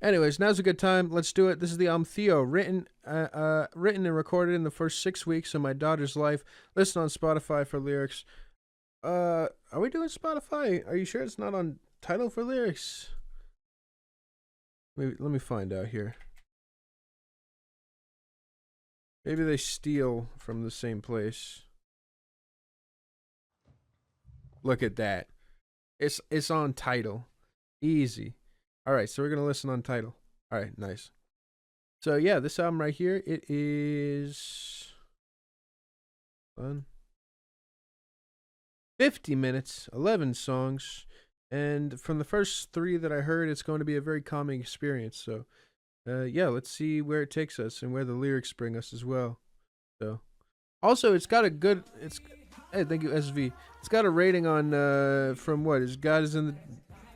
Anyways, now's a good time. Let's do it. This is the album Theo, written and recorded in the first 6 weeks of my daughter's life. Listen on Spotify for lyrics. Are we doing Spotify? Are you sure it's not on Tidal for lyrics? Let me find out here. Maybe they steal from the same place. Look at that. It's on Tidal. Easy. All right, so we're gonna listen on Tidal. All right, nice. So yeah, this album right here, it is fun. 50 minutes, 11 songs, and from the first 3 that I heard, it's going to be a very calming experience. So, yeah, let's see where it takes us and where the lyrics bring us as well. So, also, it's got a good. Hey, thank you, SV. It's got a rating on from what is God is in the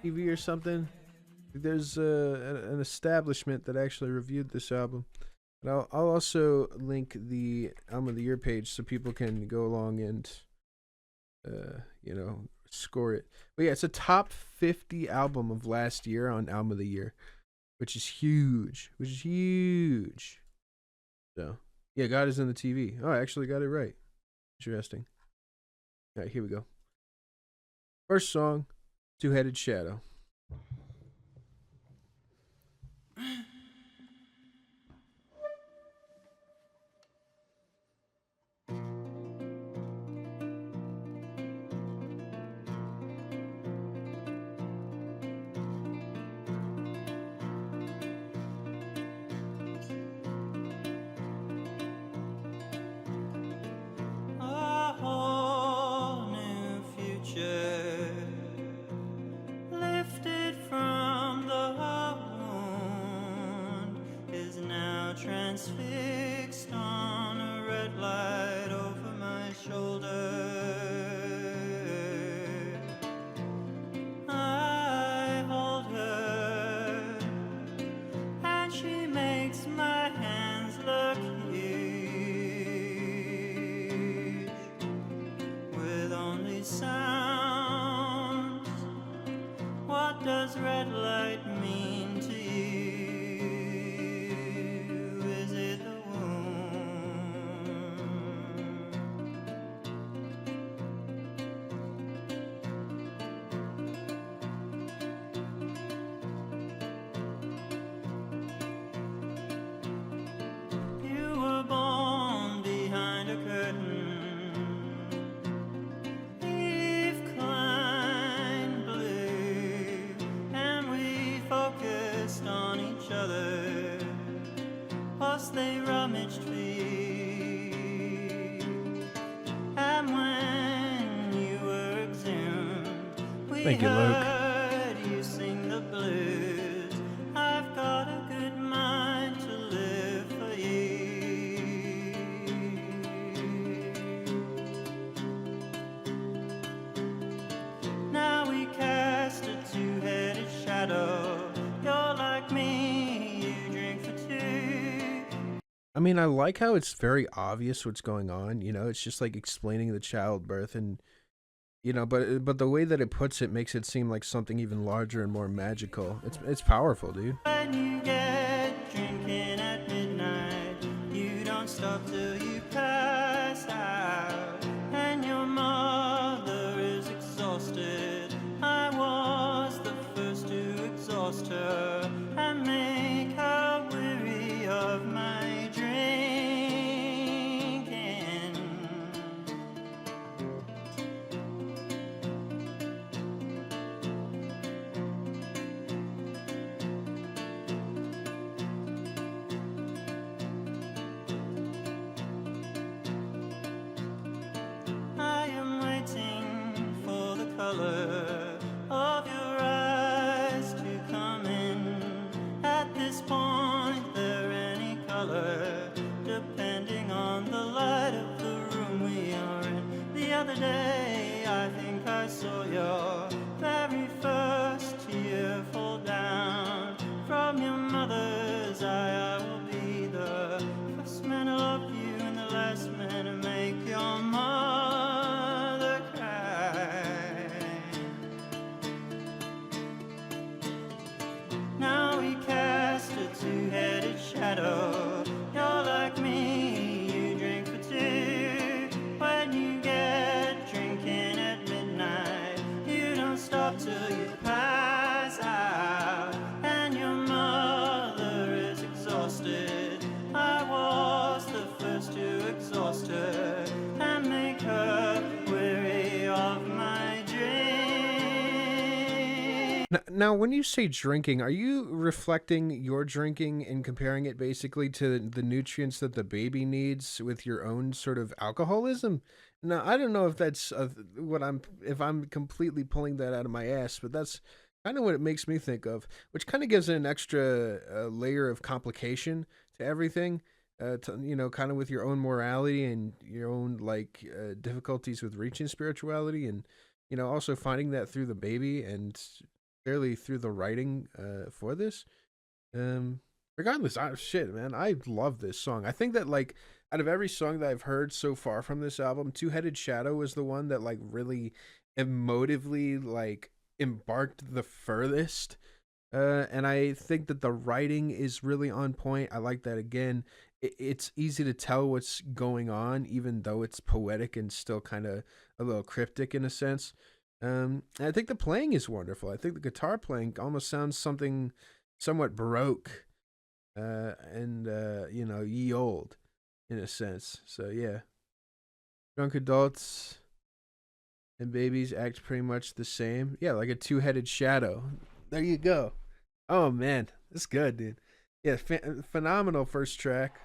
TV or something. There's an establishment that actually reviewed this album. And I'll also link the album of the year page so people can go along and score it. But yeah, it's a top 50 album of last year on album of the year, which is huge. So yeah, God is in the TV. Oh, I actually got it right. Interesting. All right, here we go. First song, Two-Headed Shadow. Transfixed on a red light over my shoulder, I hold her and she makes my hands look huge with only sounds. What does red light mean to you? They rummaged for you, and when you were exhumed, we heard you sing the blues. I've got a good mind to live for you. Now we cast a two-headed shadow. You're like me, you drink for two. I mean, I like how it's very obvious what's going on. It's just like explaining the childbirth, and but the way that it puts it makes it seem like something even larger and more magical. It's powerful, dude. When you get drinking at midnight, you don't stop till you pass out, and your mother is exhausted. I was the first to exhaust her and make her weary of my of your eyes to come in. At this point, they're any color, depending on the light of the room we are in. The other day, I think I saw your very first tear fall down from your mother's eye. I will be the first man to love you and the last man to make your mother cry. Now, when you say drinking, are you reflecting your drinking and comparing it basically to the nutrients that the baby needs with your own sort of alcoholism? Now, I don't know if that's what I'm, if I'm completely pulling that out of my ass, but that's kind of what it makes me think of, which kind of gives it an extra layer of complication to everything. Kind of with your own morality and your own difficulties with reaching spirituality, and also finding that through the baby and barely through the writing for this. Um, Regardless, shit, man, I love this song. I think that out of every song that I've heard so far from this album, Two Headed Shadow was the one that really emotively embarked the furthest. And I think that the writing is really on point. I like that again. It's easy to tell what's going on, even though it's poetic and still kind of a little cryptic in a sense. And I think the playing is wonderful. I think the guitar playing almost sounds something somewhat baroque, ye old, in a sense. So yeah, drunk adults and babies act pretty much the same. Yeah, like a two-headed shadow. There you go. Oh man, that's good, dude. Yeah, phenomenal first track.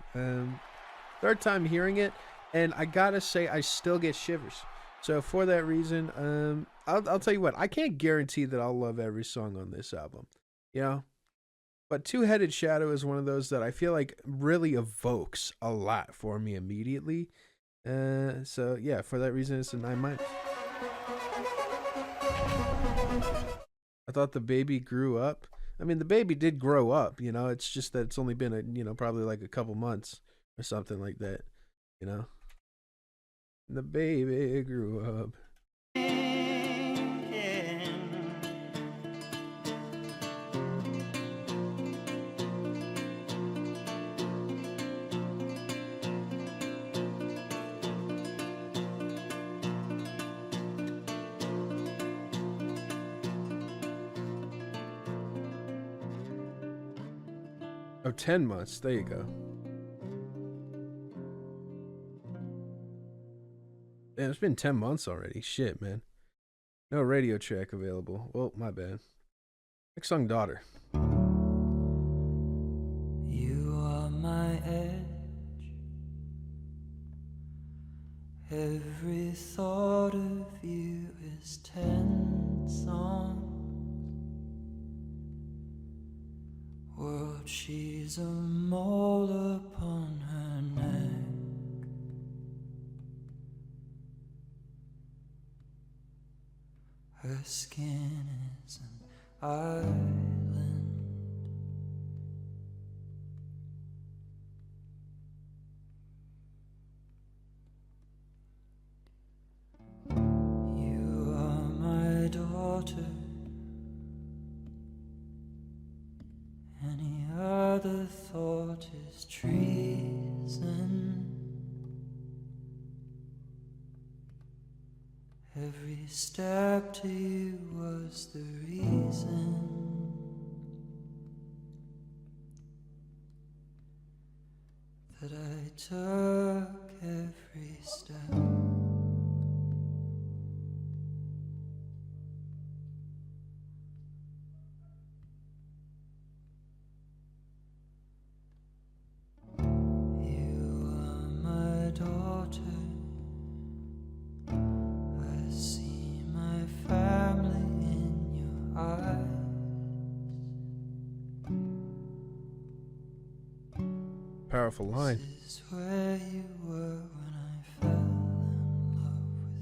Third time hearing it, and I gotta say, I still get shivers. So for that reason, I'll tell you what, I can't guarantee that I'll love every song on this album, you know. But Two Headed Shadow is one of those that I feel like really evokes a lot for me immediately. So yeah, for that reason, it's a 9 minus. I thought the baby grew up. I mean, the baby did grow up, It's just that it's only been probably like a couple months or something like that, you know. The baby grew up. Oh, 10 months. There you go. Damn, it's been 10 months already. Shit, man. No radio track available. Well, my bad. Next song, Daughter. You are my edge. Every thought of you is 10 songs. World, she's a mole upon her neck. Her skin is an island. You are my daughter. Any other thought is treason. Every step to you was the reason that I took every step. Powerful line. This is where you were when I fell in love with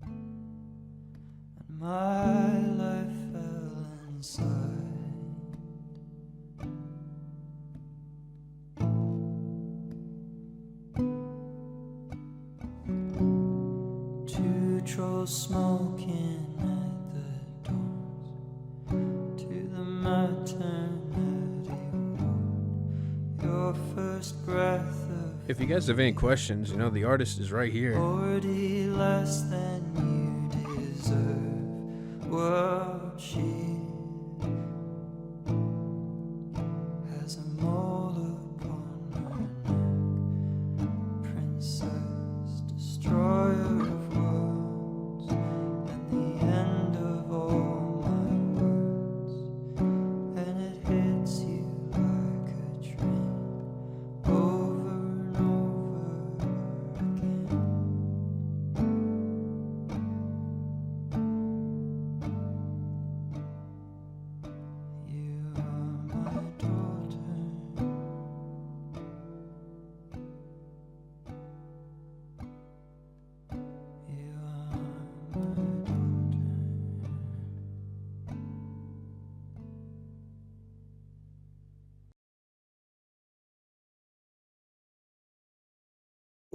you, and my life fell inside. Two trolls smoking at the doors to the maternity. If you guys have any questions, the artist is right here. Already less than you deserve. World, she has a mole upon her neck. Princess, destroyer of worlds, and the end of all.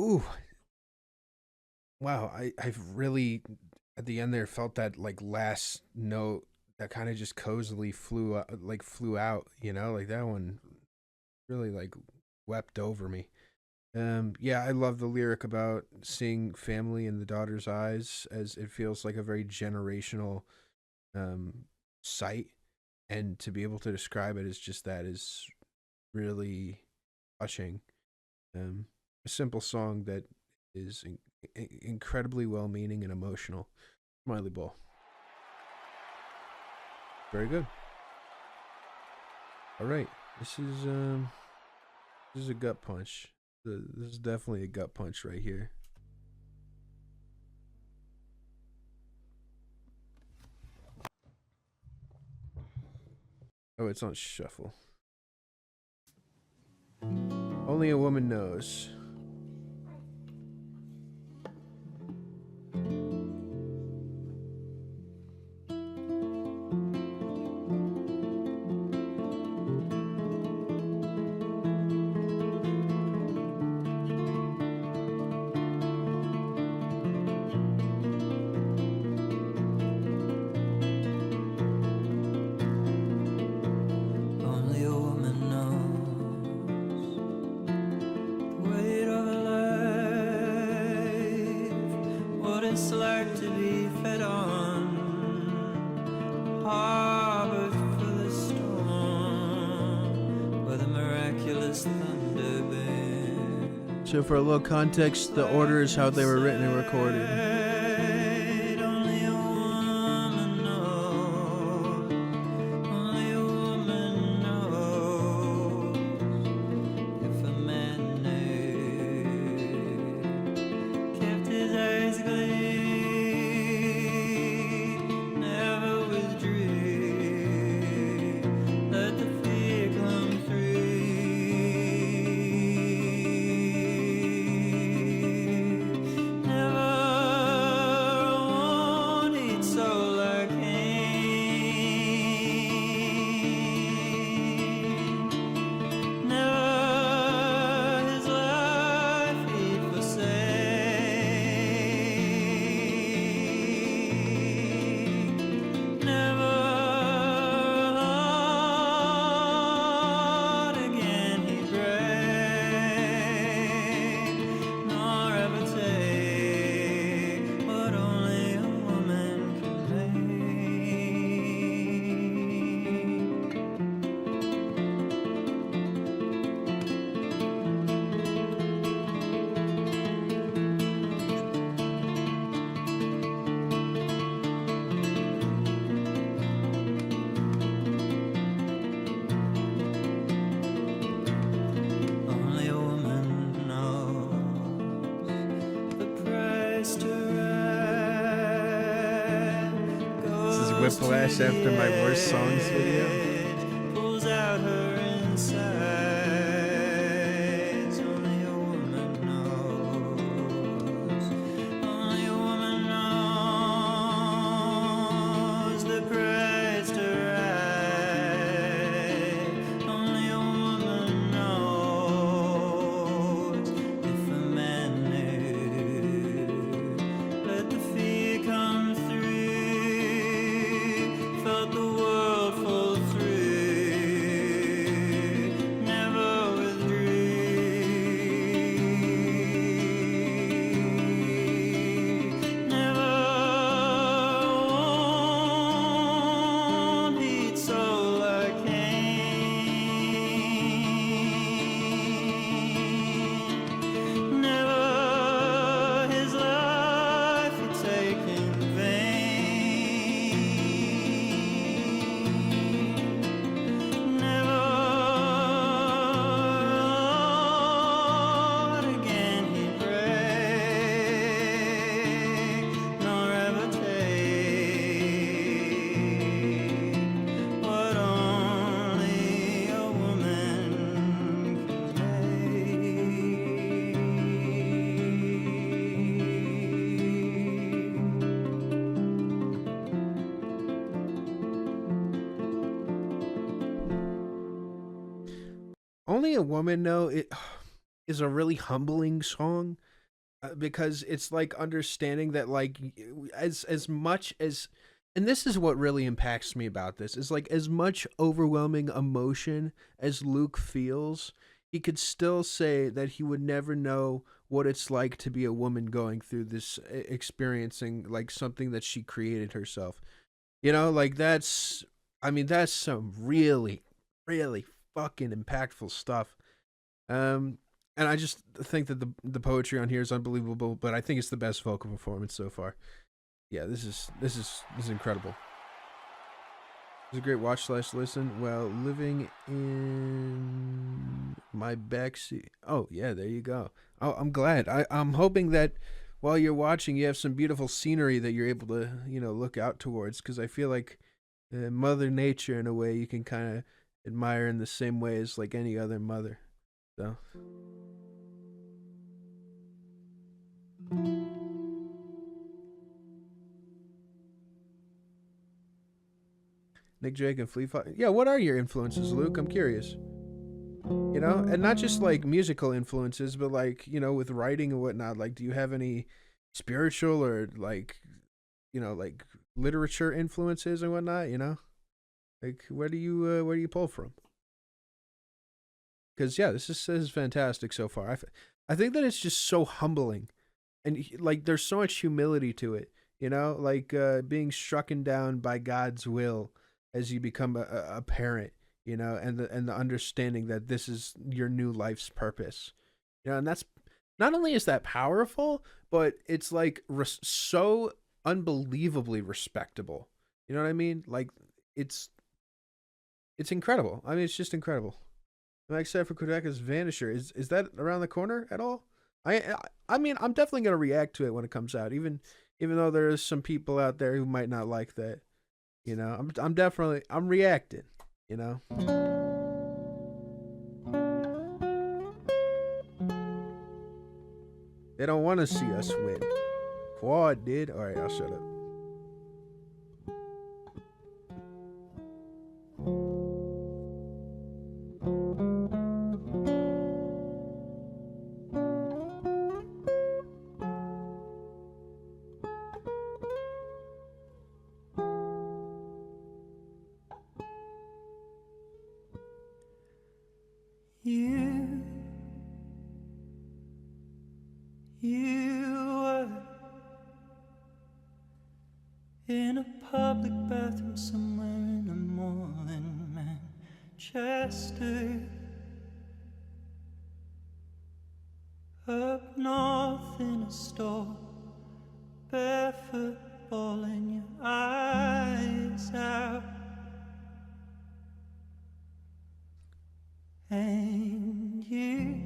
Ooh, wow. I've really at the end there felt that like last note that kind of just cozily flew out. You know, like that one really like wept over me. Yeah, I love the lyric about seeing family in the daughter's eyes, as it feels like a very generational um sight, and to be able to describe it as just that is really touching. Um, a simple song that is incredibly well meaning and emotional. Smiley Bowl. Very good. All right. This is um this is a gut punch. This is definitely a gut punch right here. Oh, it's on shuffle. Only a woman knows. Only a woman knows the weight of life, what it's like to be fed on, harbored for the storm, where the miraculous thunder bears. So, for a little context, the order is how they were written and recorded. Only a woman knows. Only a woman knows. If a man knew, kept his eyes gleam, never withdrew, let the fear come through. Never a one he'd so like him. Never his life he'd forsake. Never heart again he'd break, nor ever take what only a woman can make. Only a woman knows the price to ride. This is Whiplash after my worst songs video. Pulls out her insides. Only a woman knows. Only a woman knows the price to ride. Only a woman knows. If a man knew, let the fear come through. Felt the world fall through, never withdrew. Never one he'd so like him. Never his life he'd take in vain. Never heart again he'd break, nor ever take what only a woman can Only a Woman, though, it is a really humbling song. because it's like understanding that like as much as, and this is what really impacts me about this, is like as much overwhelming emotion as Luke feels, he could still say that he would never know what it's like to be a woman going through this, experiencing like something that she created herself. You know, like that's, I mean, that's some really, really fucking impactful stuff. Um, and I just think that the poetry on here is unbelievable. But I think it's the best vocal performance so far. Yeah, this is incredible. It's a great watch slash listen while living in my backseat. Oh yeah, there you go. Oh, I'm glad. I'm hoping that while you're watching, you have some beautiful scenery that you're able to look out towards. Because I feel like Mother Nature, in a way, you can kind of admire in the same way as like any other mother. So Nick Drake and Flea Flight. Yeah, what are your influences, Luke? I'm curious. And not just like musical influences, but like with writing and whatnot. Like, do you have any spiritual or like like literature influences and whatnot? Like where do you pull from? Because yeah, this is fantastic so far. I think that it's just so humbling, and like there's so much humility to it. Like being strucken down by God's will as you become a parent. And the understanding that this is your new life's purpose. And that's, not only is that powerful, but it's like so unbelievably respectable. You know what I mean? Like it's it's incredible. I mean, it's just incredible. Like I said, for Quebeca's Vanisher, is that around the corner at all? I mean, I'm definitely gonna react to it when it comes out, even though there's some people out there who might not like that. I'm definitely I'm reacting. You know. They don't want to see us win. Quad did. All right, I'll shut up. You, you were in a public bathroom somewhere in a mall in Manchester, up north in a store, barefoot, bawling your eyes out. And you,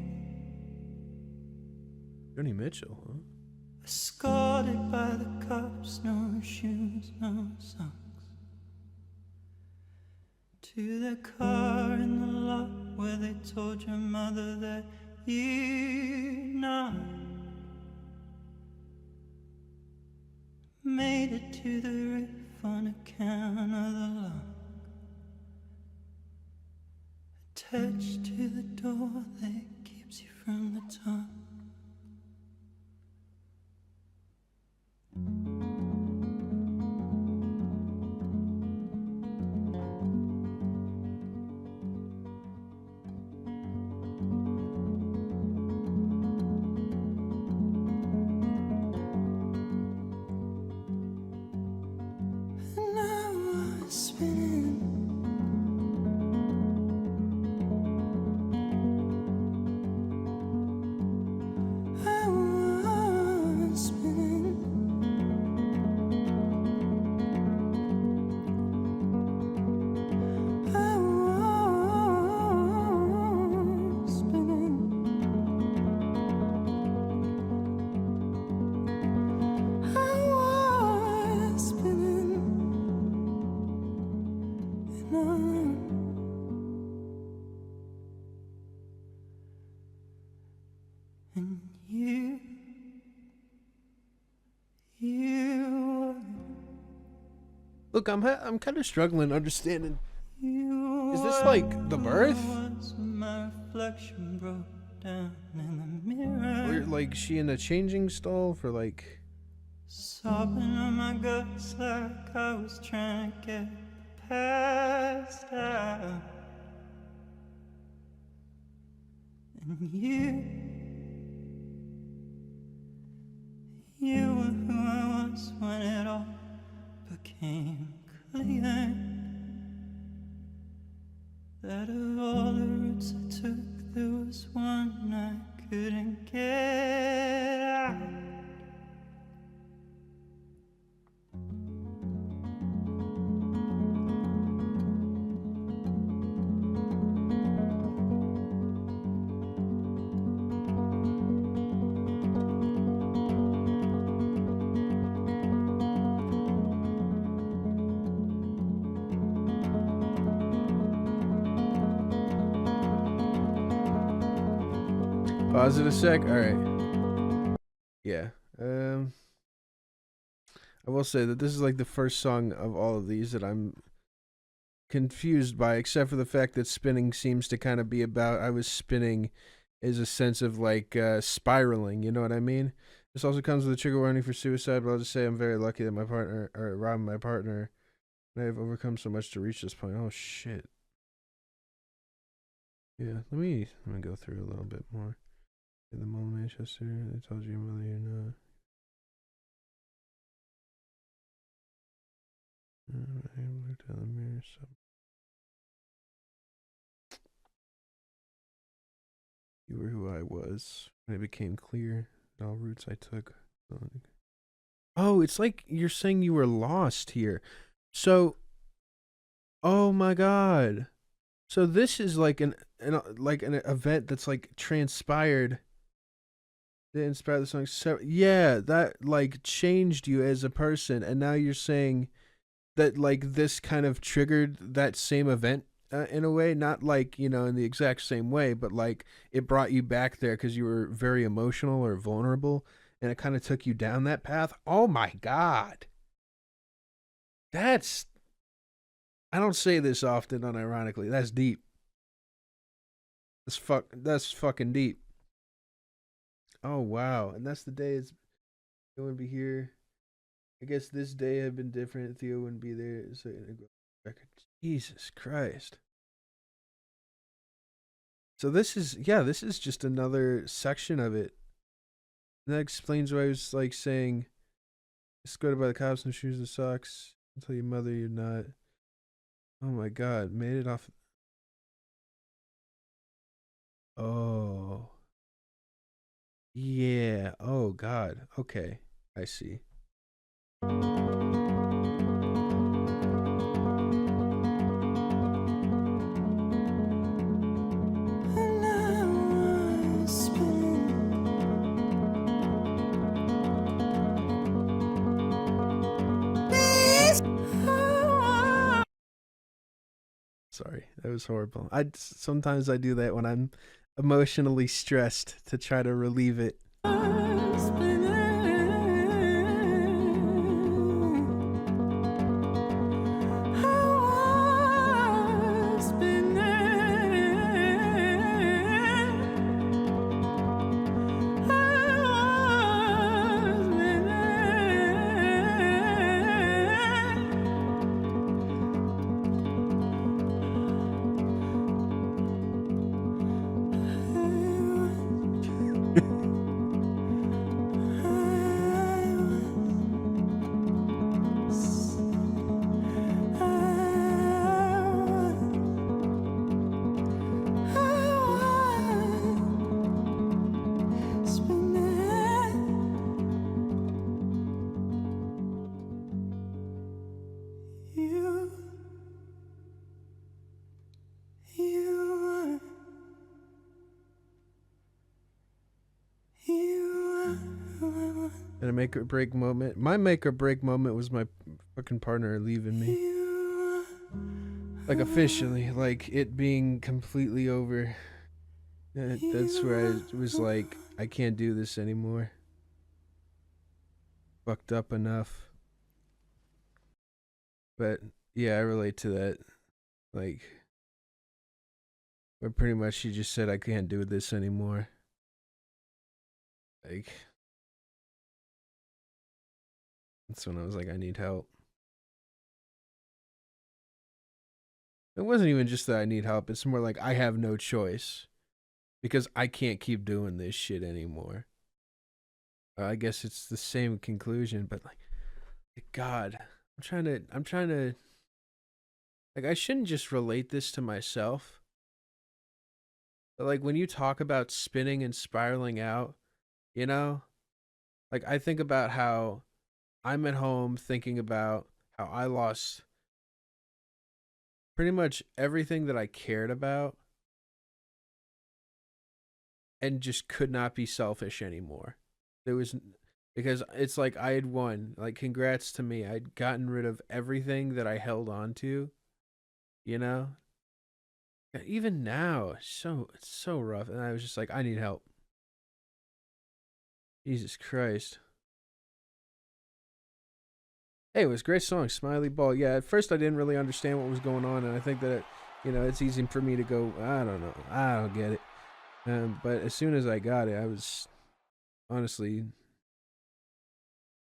Joni Mitchell, huh? escorted by the cops, no shoes, no socks, to the car in the lot where they told your mother that you not made it to the roof on account of the lock. Attached to the door that keeps you from the top. And I was spinning. And you Look, I'm kind of struggling understanding. You Is this like the birth? my reflection broke down in the mirror. Or like she in a changing stall for like sobbing on my guts like I was trying to get past out. And you were who I was when it all became clear. That of all the routes I took, there was one I couldn't get out. pause it a sec. All right. Yeah. I will say that this is like the first song of all of these that I'm confused by, except for the fact that spinning seems to kind of be about I was spinning is a sense of like spiraling, you know what I mean? This also comes with a trigger warning for suicide, but I'll just say I'm very lucky that my partner, or Rob, my partner, and I have overcome so much to reach this point. Oh shit. Yeah, let me go through a little bit more. In the mall in Manchester, they told you whether you're not. I looked at the mirror, so you were who I was. When it became clear that all routes I took. Oh, it's like you're saying you were lost here. So, oh my god. So this is like an event that's like transpired that inspired the song. So yeah, that like changed you as a person, and now you're saying that like this kind of triggered that same event in a way, not like in the exact same way, but like it brought you back there because you were very emotional or vulnerable, and it kind of took you down that path. Oh my god, that's I don't say this often, unironically. That's deep. That's fucking deep. Oh wow, and that's the day it wouldn't be here. I guess this day had been different. Theo wouldn't be there. So, Jesus Christ. So this is just another section of it. And that explains why I was like saying, escorted by the cops, no shoes and socks. Tell your mother you're not. Oh my god, made it off. Oh. Yeah. Oh god. Okay. I see. Sorry, that was horrible. Sometimes I do that when I'm emotionally stressed to try to relieve it. And a make or break moment. My make or break moment was my fucking partner leaving me. Like officially, like it being completely over. That's where I was like, I can't do this anymore. Fucked up enough. But yeah, I relate to that. Like, where pretty much she just said I can't do this anymore. Like, that's when I was like, I need help. It wasn't even just that I need help. It's more like I have no choice because I can't keep doing this shit anymore. I guess it's the same conclusion, but like, God, I'm trying to, like, I shouldn't just relate this to myself. But like, when you talk about spinning and spiraling out, you know, like, I think about how I'm at home thinking about how I lost pretty much everything that I cared about and just could not be selfish anymore. There was, because it's like I had won. Like, congrats to me. I'd gotten rid of everything that I held on to, you know? Even now, it's so rough. And I was just like, I need help. Jesus Christ. Hey, it was a great song, Smiley Ball. Yeah, at first I didn't really understand what was going on, and I think that, it's easy for me to go, I don't know, I don't get it. But as soon as I got it, I was honestly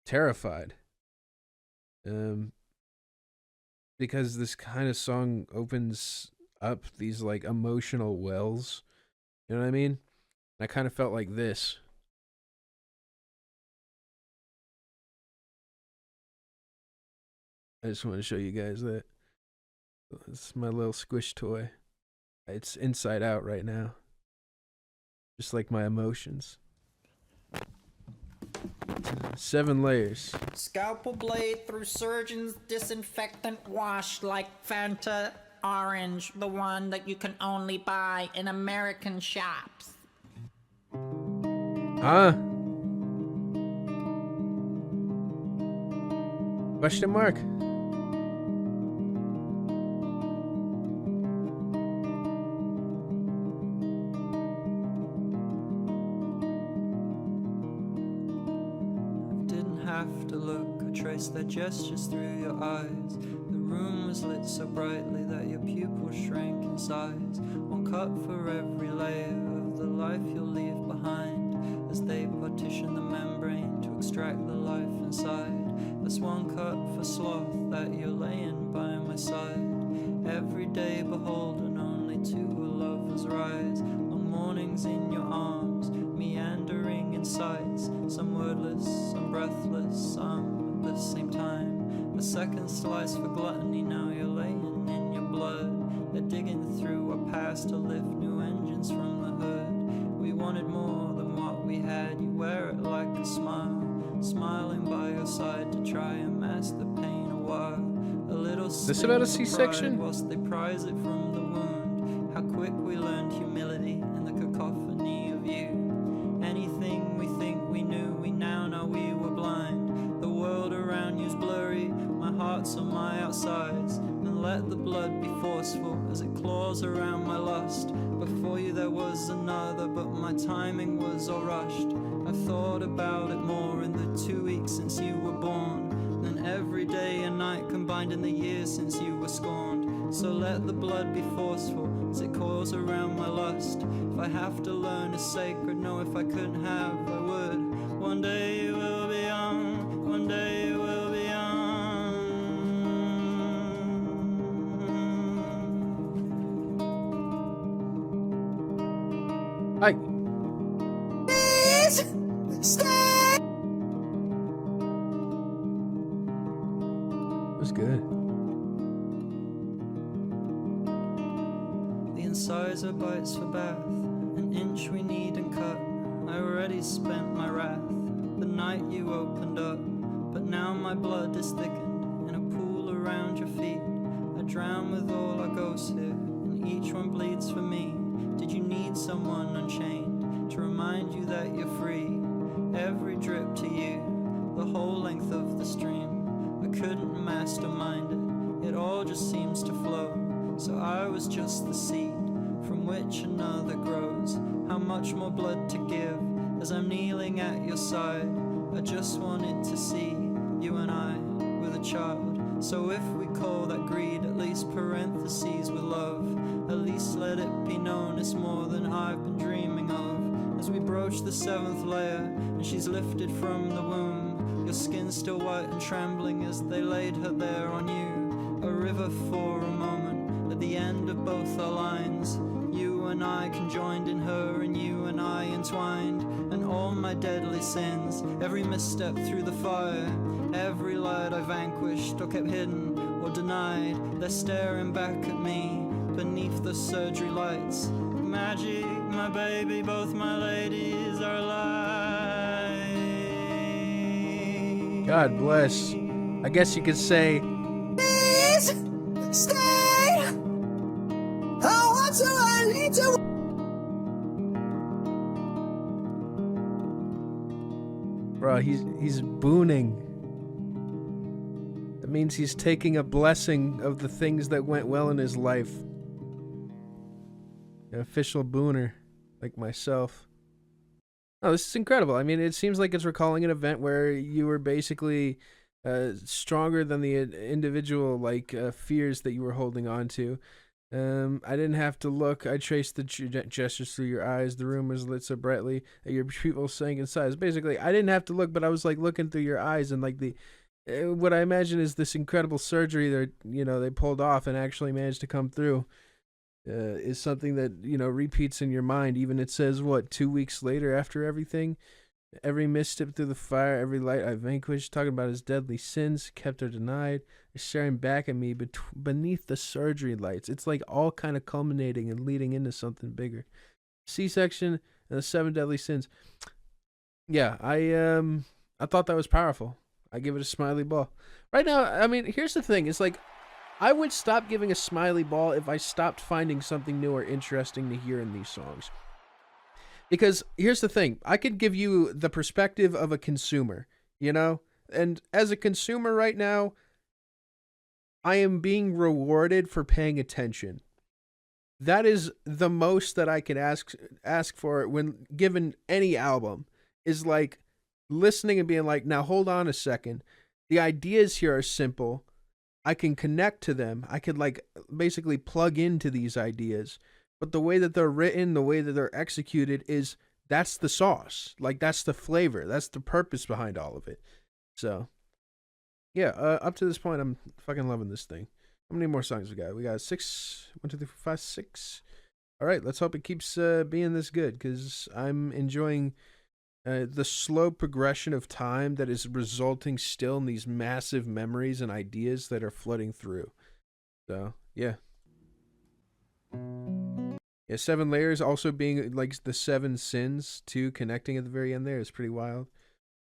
terrified. Because this kind of song opens up these like emotional wells. You know what I mean? I kind of felt like this. I just want to show you guys that. This is my little squish toy. It's inside out right now. Just like my emotions. 7 layers. Scalpel blade through surgeon's disinfectant wash like Fanta Orange, the one that you can only buy in American shops. Huh? Question mark? Have to look, I traced their gestures through your eyes. The room was lit so brightly that your pupils shrank in size. One cut for every layer of the life you'll leave behind, as they partition the membrane to extract the life inside. That's one cut for sloth that you're laying by my side. Every day beholden only to a lover's rise. On mornings in your arms, meandering in sights, some wordless, some breathless, some at the same time. A second slice for gluttony, now you're laying in your blood. They're digging through our past to lift new engines from the hood. We wanted more than what we had, you wear it like a smile, smiling by your side to try and mask the pain a while. A little this about a C-section? Whilst they prize it from the wound. How quick we learned humility in the cacophony of you. Anything we think we knew, we now know we were blind. The world around you's blurry, my heart's on my outsides. And let the blood be forceful as it claws around my lust. Before you there was another, but my timing was all rushed. I've thought about it more in the 2 weeks since you were born than every day and night combined in the years since you were scorned. So let the blood be forceful as it coils around my lust. If I have to learn is sacred, no, if I couldn't have, I would. One day you will be on, one day you will be on. Hi. Please stay. It was good. The incisor bites for bath, an inch we need and cut. I already spent my wrath the night you opened up, but now my blood is thickened in a pool around your feet. I drown with all our ghosts here, and each one bleeds for me. Did you need someone unchained to remind you that you're free? Every drip to you, the whole length of the stream. I couldn't mastermind it, it all just seems to flow. So I was just the seed from which another grows. How much more blood to give as I'm kneeling at your side. I just wanted to see you and I with a child. So if we call that greed, at least parentheses with love. At least let it be known it's more than I've been dreaming of. As we broke approach the seventh layer, and she's lifted from the womb. Your skin's still white and trembling as they laid her there on you. A river for a moment, at the end of both our lines. You and I conjoined in her, and you and I entwined. And all my deadly sins, every misstep through the fire, every light I vanquished or kept hidden or denied, they're staring back at me beneath the surgery lights. Magic, my baby, both my ladies are alive. God bless. I guess you could say, Please stay. I want to, I need to. bro, he's booning. That means he's taking a blessing of the things that went well in his life. An official booner, like myself. Oh, this is incredible. I mean, it seems like it's recalling an event where you were basically stronger than the individual fears that you were holding on to. I didn't have to look. I traced the gestures through your eyes. The room was lit so brightly that your pupils sank in size. Basically, I didn't have to look, but I was like looking through your eyes, and like what I imagine is this incredible surgery that they pulled off and actually managed to come through. Is something that repeats in your mind. Even it says 2 weeks later after everything, every misstep through the fire, every light I vanquished, talking about his deadly sins, kept or denied, staring back at me beneath the surgery lights. It's like all kind of culminating and leading into something bigger. C-section and the 7 deadly sins. Yeah, I thought that was powerful. I give it a smiley ball. Right now, I mean, here's the thing. It's like, I would stop giving a smiley ball if I stopped finding something new or interesting to hear in these songs. Because here's the thing. I could give you the perspective of a consumer, And as a consumer right now, I am being rewarded for paying attention. That is the most that I can ask for when given any album, is like listening and being like, now hold on a second. The ideas here are simple. I can connect to them. I could basically plug into these ideas. But the way that they're written, the way that they're executed that's the sauce. That's the flavor. That's the purpose behind all of it. So, yeah, up to this point, I'm fucking loving this thing. How many more songs we got? We got 6. 1, 2, 3, 4, 5, 6. All right, let's hope it keeps being this good, because I'm enjoying the slow progression of time that is resulting still in these massive memories and ideas that are flooding through. So, yeah. Yeah, 7 layers also being like the 7 sins too, connecting at the very end there is pretty wild.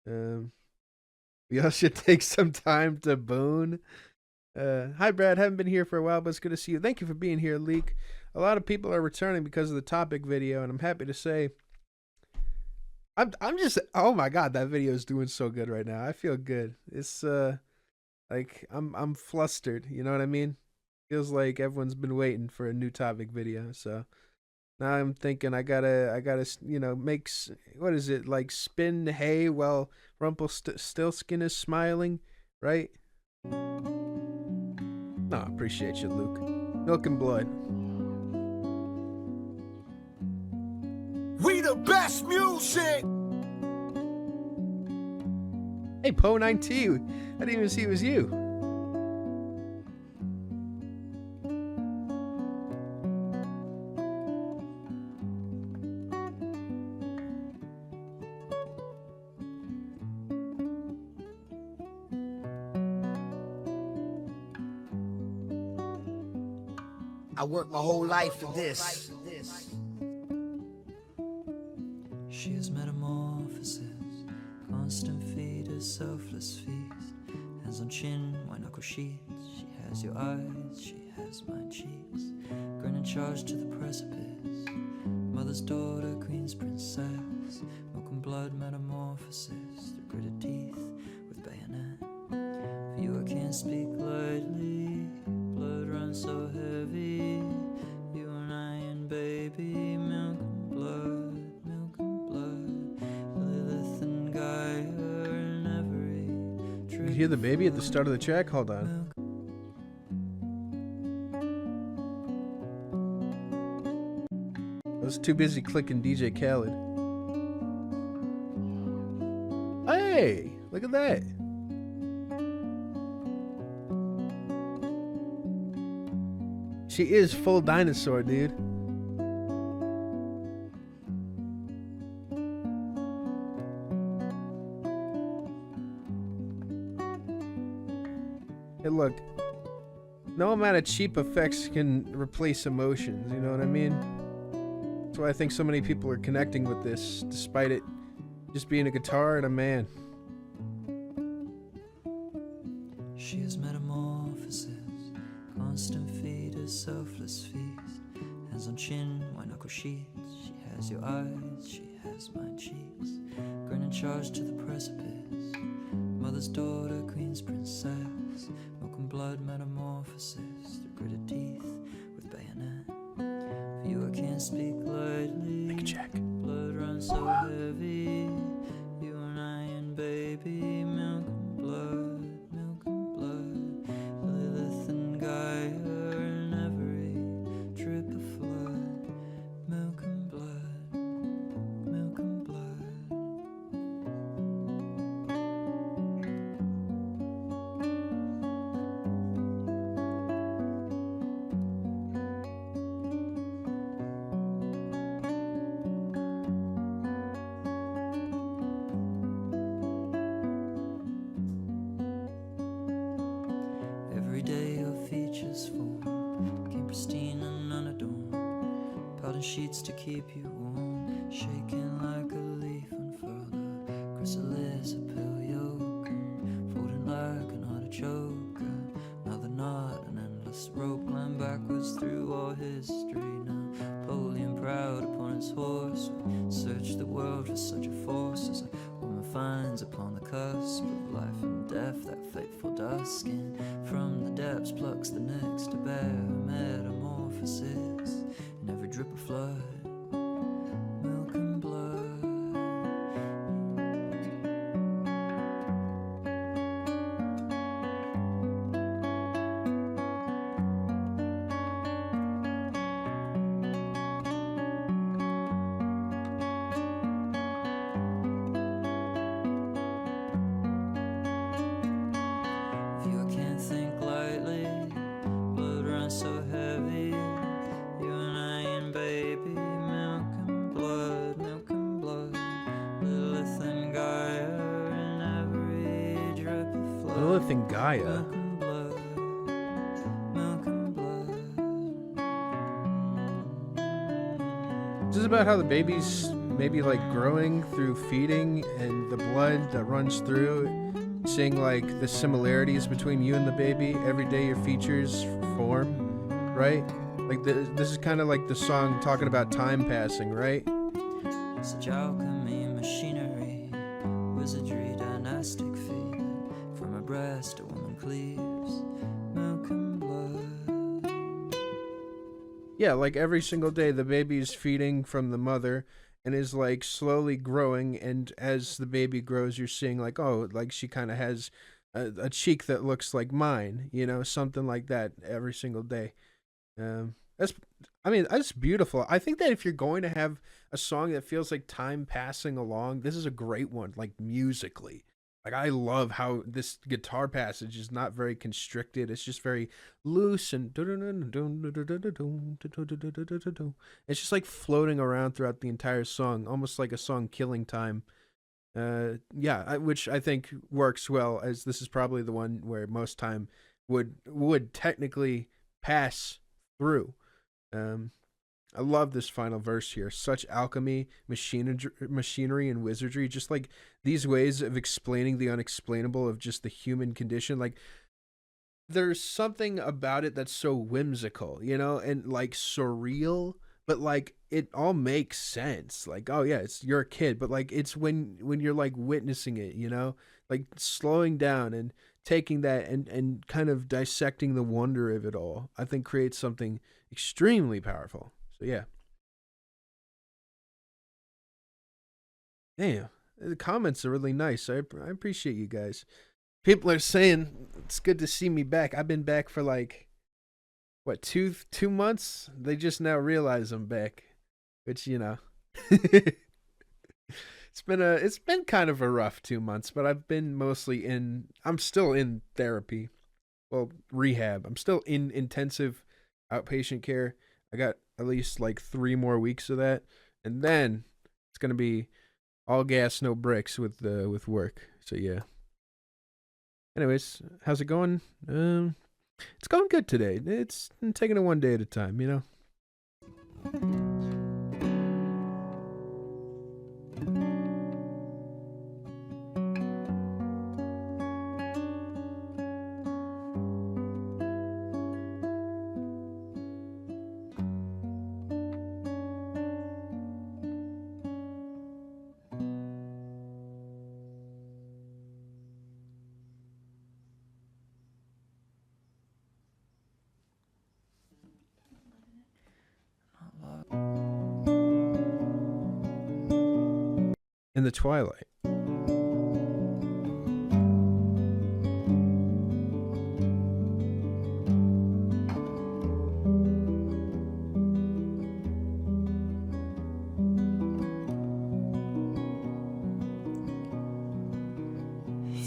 We all should take some time to boon. Hi Brad, haven't been here for a while, but it's good to see you. Thank you for being here, Leak. A lot of people are returning because of the topic video, and I'm happy to say I'm just, oh my god, that video is doing so good right now. I feel good. It's I'm flustered, you know what I mean? Feels like everyone's been waiting for a new topic video, so now I'm thinking I gotta make, what is it, spin hay while Rumpelstiltskin is smiling, right? No, appreciate you, Luke. Milk and blood. We the best music. Hey, Po9T. I didn't even see it was you. I worked my whole life for this. She is metamorphosis, constant feed, a selfless feast. Hands on chin, white knuckle sheets. She has your eyes, she has my cheeks. Grinning charge to the precipice. Mother's daughter, queen's princess. Milk and blood metamorphosis, through gritted teeth with bayonet. For you I can't speak lightly, blood runs so heavy. You and I and baby, milk and blood, milk and blood. Lilith and Gaia and every You can hear the baby at the start of the track. Hold on. I was too busy clicking DJ Khaled. Hey, look at that. She is full dinosaur, dude. Hey, look. No amount of cheap effects can replace emotions, you know what I mean? That's why I think so many people are connecting with this, despite it just being a guitar and a man. She is metamorphosis, constant fetus, selfless feast. Hands on chin, white knuckle sheets. She has your eyes, she has my cheeks. Grin and charge to the precipice. Mother's daughter, queen's princess. Milk and blood metamorphosis, through gritted teeth with bayonet. For you I can't speak lightly. Make a check. Blood runs so heavy. You and I and baby, milk and blood, milk and blood. Lilith and Gaia in every drip of flood. Milk and blood, milk and blood. Every day your features form, came pristine and unadorned. Powder sheets to keep you warm, shaking like a leaf unfurled. A chrysalis, a pill yolk, folding like an artichoke. Another knot, an endless rope, climb backwards through all history. Now Napoleon proud upon his horse, we search the world for such a force as a woman finds upon the cusp of life and death, that fateful dusk, and from the depths plucks the next to bear her metamorphosis in every drip of flood. Milk and blood. Of you I can't think lightly, blood runs so heavy. You and I and baby, milk and blood, milk and blood. Lilith and Gaia in every drip of flood. Lilith and Gaia. Milk and blood, milk and blood. Is this about how the baby's maybe like growing through feeding and the blood that runs through, seeing like the similarities between you and the baby? Every day your features form, right? Like this is kind of like the song talking about time passing, right? Such alchemy, machinery, wizardry, dynastic feed. From a breast a woman cleaves, milk and blood. Yeah, like every single day the baby's feeding from the mother and is like slowly growing, and as the baby grows you're seeing like, oh, like she kind of has a cheek that looks like mine, you know, something like that every single day. That's beautiful. I think that if you're going to have a song that feels like time passing along, this is a great one, like musically. Like I love how this guitar passage is not very constricted. It's just very loose and it's just like floating around throughout the entire song, almost like a song killing time. Which I think works well, as this is probably the one where most time would technically pass through. I love this final verse here. Such alchemy, machinery, and wizardry. Just like these ways of explaining the unexplainable of just the human condition. Like there's something about it that's so whimsical, you know, and like surreal, but like it all makes sense. Like, oh yeah, you're a kid, but like it's when you're like witnessing it, you know, like slowing down and taking that and kind of dissecting the wonder of it all, I think creates something extremely powerful. So yeah. Damn, the comments are really nice. I appreciate you guys. People are saying it's good to see me back. I've been back for like what, two months? They just now realize I'm back, which, you know. It's been kind of a rough 2 months, but I'm still in therapy. Well, rehab. I'm still in intensive outpatient care. I got at least like 3 more weeks of that, and then it's gonna be all gas, no bricks with work. So yeah. Anyways, how's it going? It's going good today. It's taking it one day at a time, you know. In the twilight.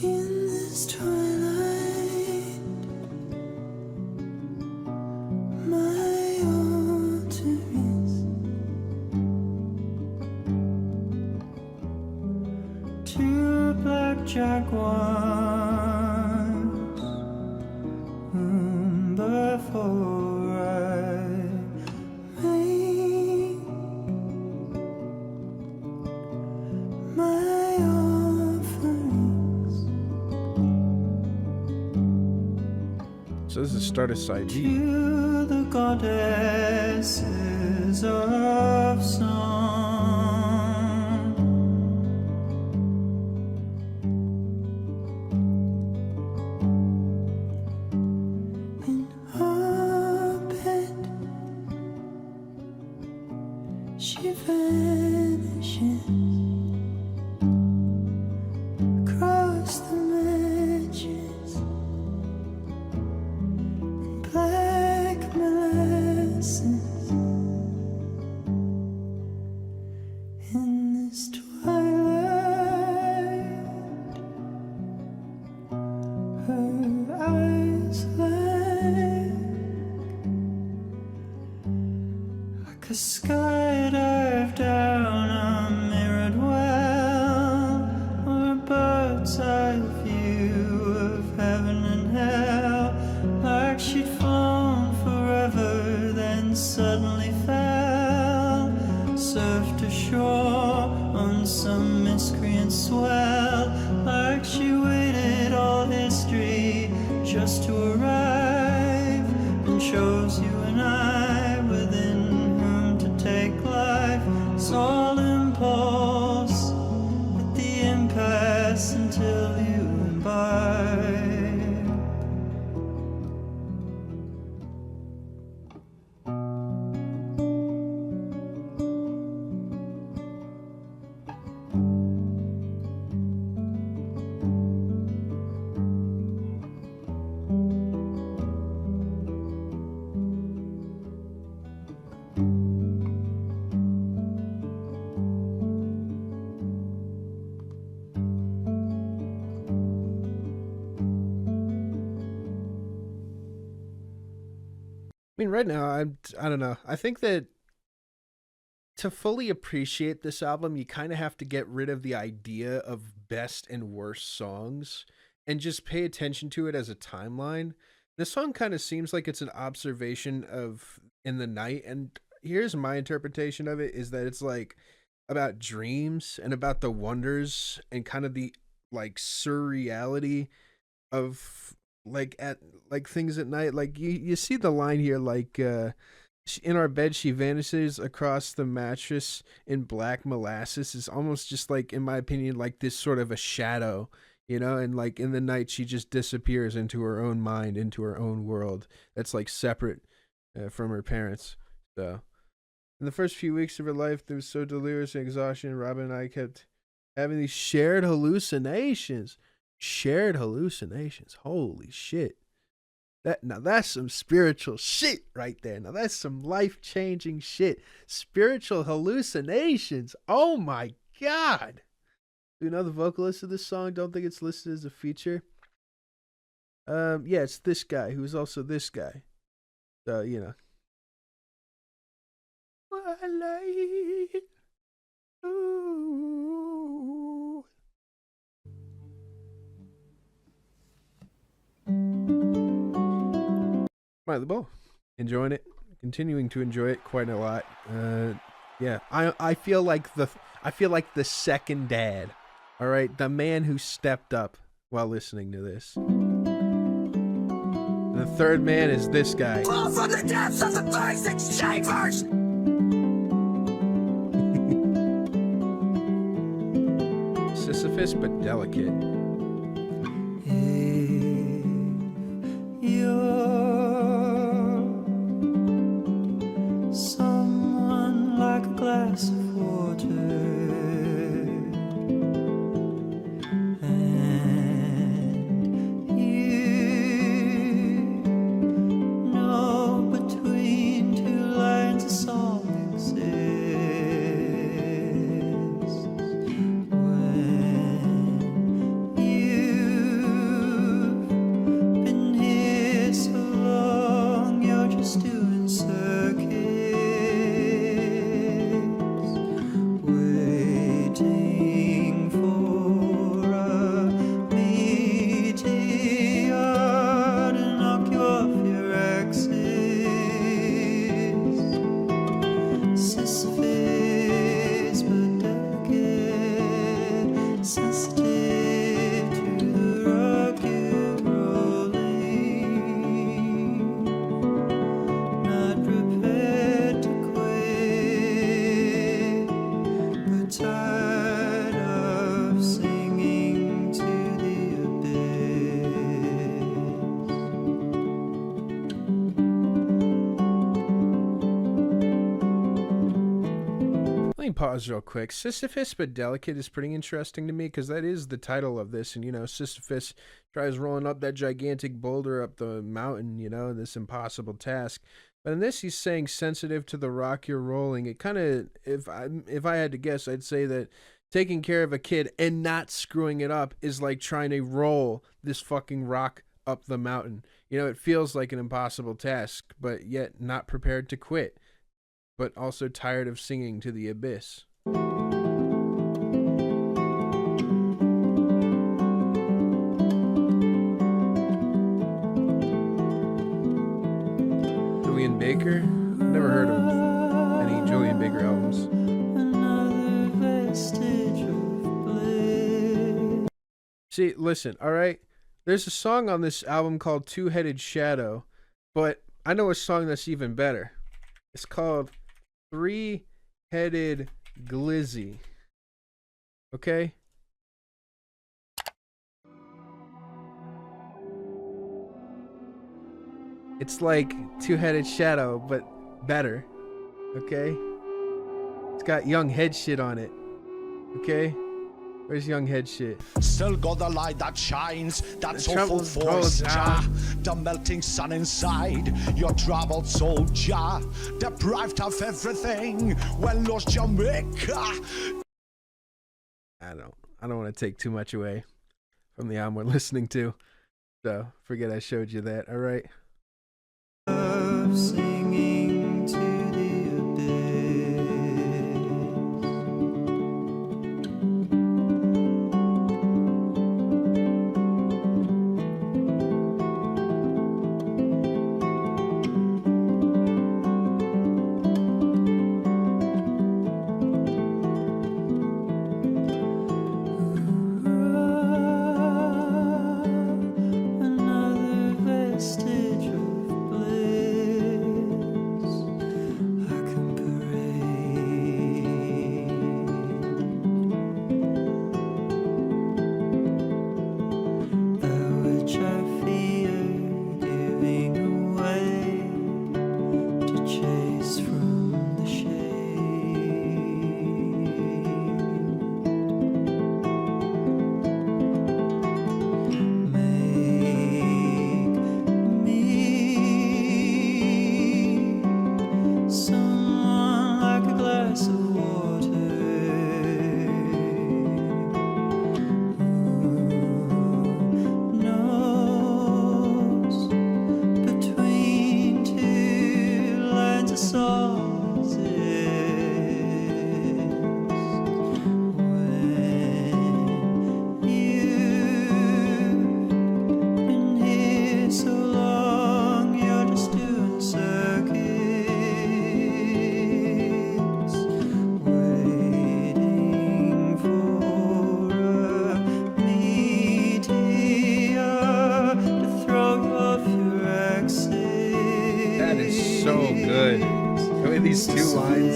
In this twilight, my altar is two black jaguars, whom before I made my offerings. So this is start of side B. To the goddesses of song, in her bed she vanishes across the matches. Black molasses in this twilight, her eyes like a sky dived down a mirrored well, or a bird's eye view of heaven and hell, like she'd flown forever, then suddenly fell, surfed ashore on some miscreant swell, like she waited all history just to arrive, and chose you and I within whom to take life. It's all impulse at the impasse until you imbibe. I mean, right now, I don't know. I think that to fully appreciate this album, you kind of have to get rid of the idea of best and worst songs and just pay attention to it as a timeline. This song kind of seems like it's an observation of in the night, and here's my interpretation of it is that it's like about dreams and about the wonders and kind of the like surreality of like things at night. Like you see the line here, like in our bed she vanishes across the mattress in black molasses, is almost just like, in my opinion, like this sort of a shadow, you know, and like in the night she just disappears into her own mind, into her own world that's like separate from her parents. So in the first few weeks of her life, there was so delirious and exhaustion, Robin and I kept having these shared hallucinations. Shared hallucinations. Holy shit. That's some spiritual shit right there. Now that's some life-changing shit. Spiritual hallucinations. Oh my god. Do you know the vocalist of this song? Don't think it's listed as a feature. Yeah, it's this guy who's also this guy. So, you know. Twilight. Ooh. Right, the ball. Enjoying it. Continuing to enjoy it quite a lot. Yeah. I feel like the second dad. All right, the man who stepped up while listening to this. The third man is this guy. Fall from the depths of the 36 chambers. Sisyphus, but delicate. Someone like a glass of water, and you know between two lines a song exists. When you've been here so long, you're just doing circuits, waiting for a meteor to knock you off your axis. Sisyphus, but delicate, sensitive to the rock you're rolling, not prepared to quit, but tired of singing to the abyss. Let me pause real quick. Sisyphus but delicate is pretty interesting to me because that is the title of this. And, you know, Sisyphus tries rolling up that gigantic boulder up the mountain, you know, this impossible task. But in this, he's saying sensitive to the rock you're rolling. It kind of, if I had to guess, I'd say that taking care of a kid and not screwing it up is like trying to roll this fucking rock up the mountain. You know, it feels like an impossible task, but yet not prepared to quit, but also tired of singing to the abyss. Julian Baker? Never heard of any Julian Baker albums. Another vestige of bliss. See, listen, all right? There's a song on this album called Two-Headed Shadow, but I know a song that's even better. It's called Three-Headed Glizzy. Okay? It's like Two-Headed Shadow, but better. Okay? It's got Young Head shit on it. Okay? Where's Young Head shit? Still got the light that shines, that's The awful troubled force, soul, Jah. The melting sun inside your troubled soul, Jah. Deprived of everything, when lost Jamaica. I don't want to take too much away from the album we're listening to. So forget I showed you that, alright? Of singing to the abyss. Another vestige of bliss.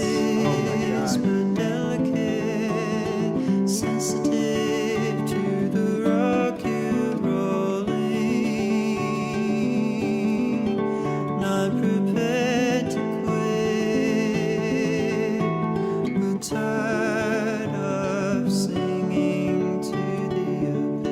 Oh my ways, god. but delicate, sensitive to the rock you're rolling, not prepared to quit, but tired of singing to the abyss.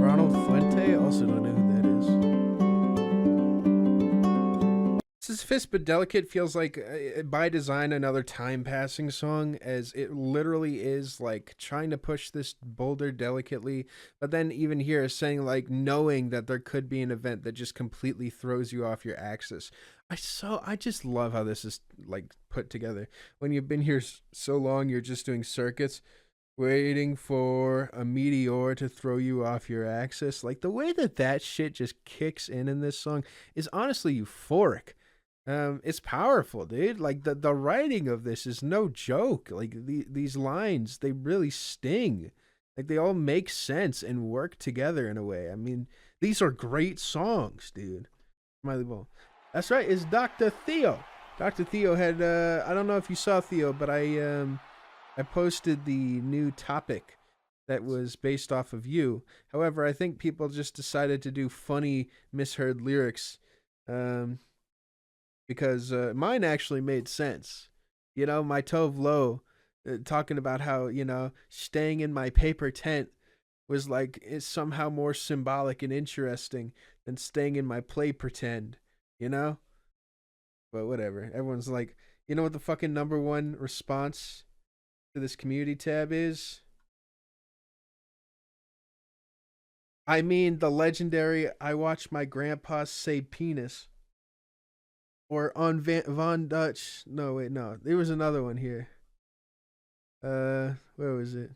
Ronald Fuente? Also don't know who that is. This is Fist but Delicate feels like, by design, another time passing song, as it literally is like trying to push this boulder delicately, but then even here is saying like knowing that there could be an event that just completely throws you off your axis. I just love how this is like put together. When you've been here so long, you're just doing circuits, waiting for a meteor to throw you off your axis. Like the way that that shit just kicks in this song is honestly euphoric. It's powerful, dude. Like the writing of this is no joke. Like these lines, they really sting. Like they all make sense and work together in a way. I mean, these are great songs, dude. Smiley Ball. That's right. It's Dr. Theo. Dr. Theo had I don't know if you saw Theo, but I posted the new topic that was based off of you. However, I think people just decided to do funny misheard lyrics, because mine actually made sense. You know, my Tove Lo, talking about how, staying in my paper tent was like is somehow more symbolic and interesting than staying in my play pretend, you know? But whatever. Everyone's like, you know what the fucking number one response to this community tab is? I mean, the legendary "I watched my grandpa say penis." Or on Von Dutch. No, wait, no. There was another one here. Where was it?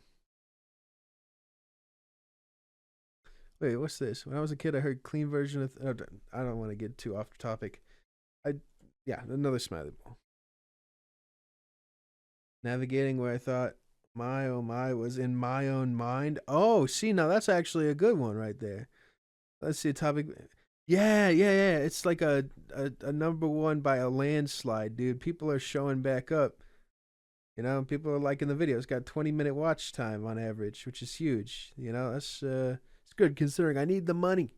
Wait, what's this? When I was a kid, I heard clean version of. I don't want to get too off topic. Yeah, another smiley ball. Navigating where I thought my oh my was in my own mind. Oh, see, now that's actually a good one right there. Let's see a topic. Yeah. It's like a number one by a landslide, dude. People are showing back up. People are liking the video. It's got 20-minute watch time on average, which is huge. That's it's good considering I need the money.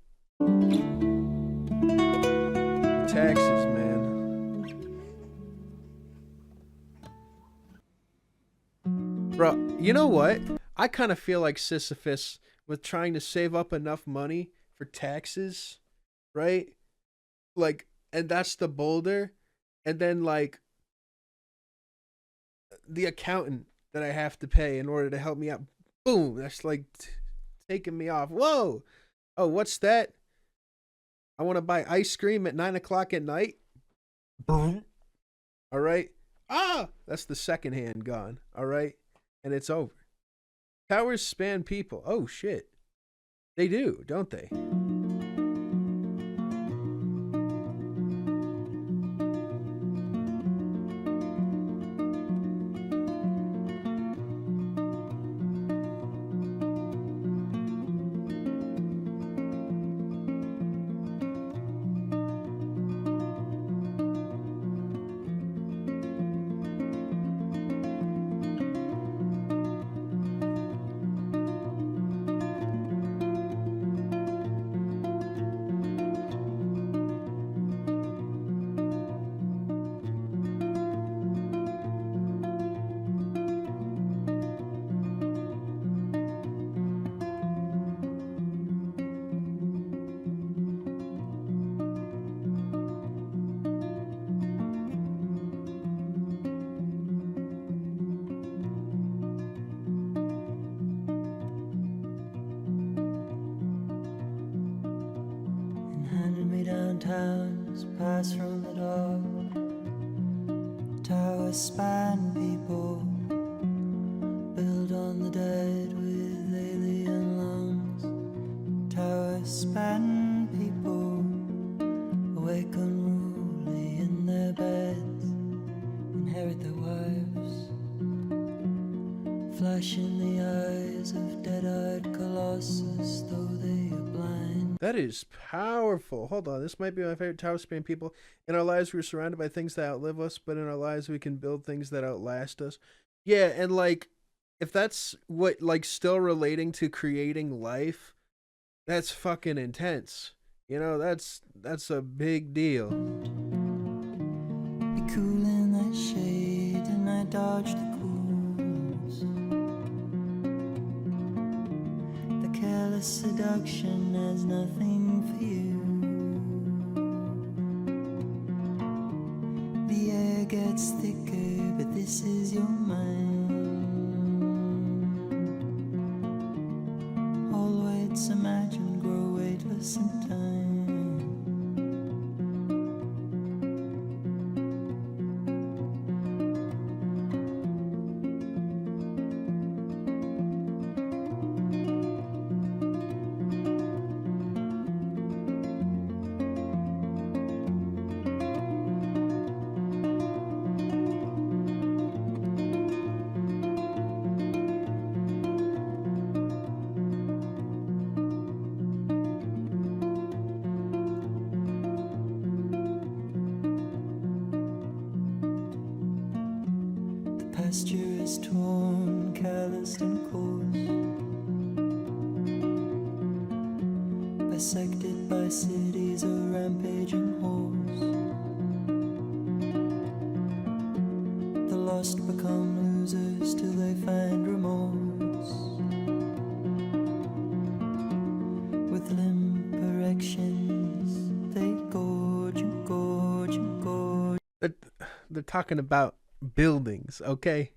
Taxes, man. Bro, you know what? I kind of feel like Sisyphus with trying to save up enough money for taxes, right? Like, and that's the boulder. And then, like, the accountant that I have to pay in order to help me out. Boom. That's like taking me off. Whoa. Oh, what's that? I want to buy ice cream at 9 o'clock at night. Boom. All right. Ah, that's the second hand gone. All right. And it's over. Towers span people. Oh, shit. They do, don't they? Towers pass from the dark. Towers span people, build on the dead with alien lungs. Towers span people awake unruly in their beds, inherit their wives, flash in the eyes of dead-eyed colossus, though they are blind. That is powerful. Hold on, this might be my favorite tower span people. In our lives, we're surrounded by things that outlive us, but in our lives, we can build things that outlast us. Yeah, and like, if that's what, like, still relating to creating life, that's fucking intense. You know, that's a big deal. Be cool in that shade, and I dodge the cools. The careless seduction has nothing for you. The air gets thicker, but this is your mind. All weights imagined grow weightless in time. Pasture is torn, calloused and coarse, bisected by cities of rampaging horse. The lost become losers till they find remorse. With limp erections, they gorge and gorge and gorge. They're talking about buildings, okay?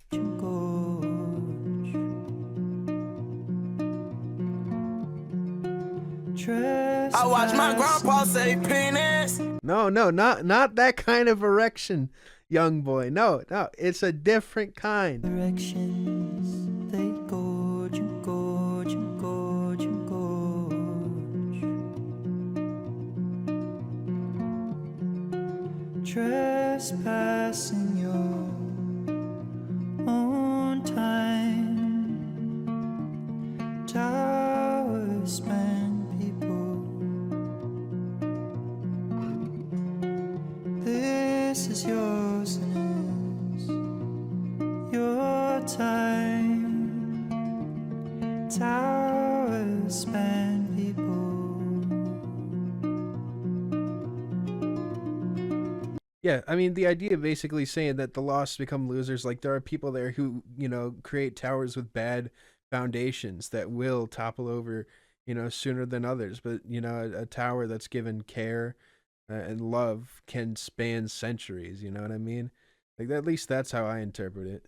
I watch my grandpa say penis. No, not that kind of erection, young boy. No, it's a different kind. Erections, they gorge and gorge and gorge and gorge. Trespassing your own time. Tower span people. This is yours and it's your time. Tower span people. Yeah, I mean, the idea of basically saying that the lost become losers, like there are people there who, you know, create towers with bad foundations that will topple over, you know, sooner than others. But, you know, a tower that's given care and love can span centuries, you know what I mean? Like, at least that's how I interpret it.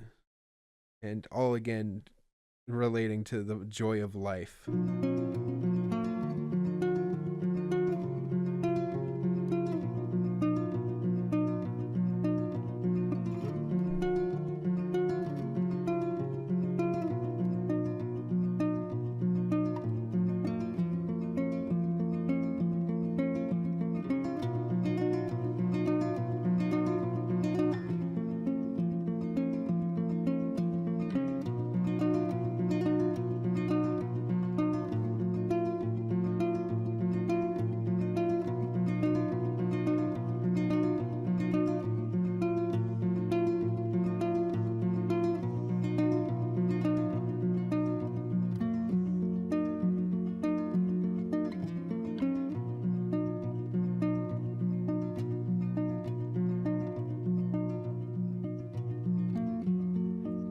And all, again, relating to the joy of life.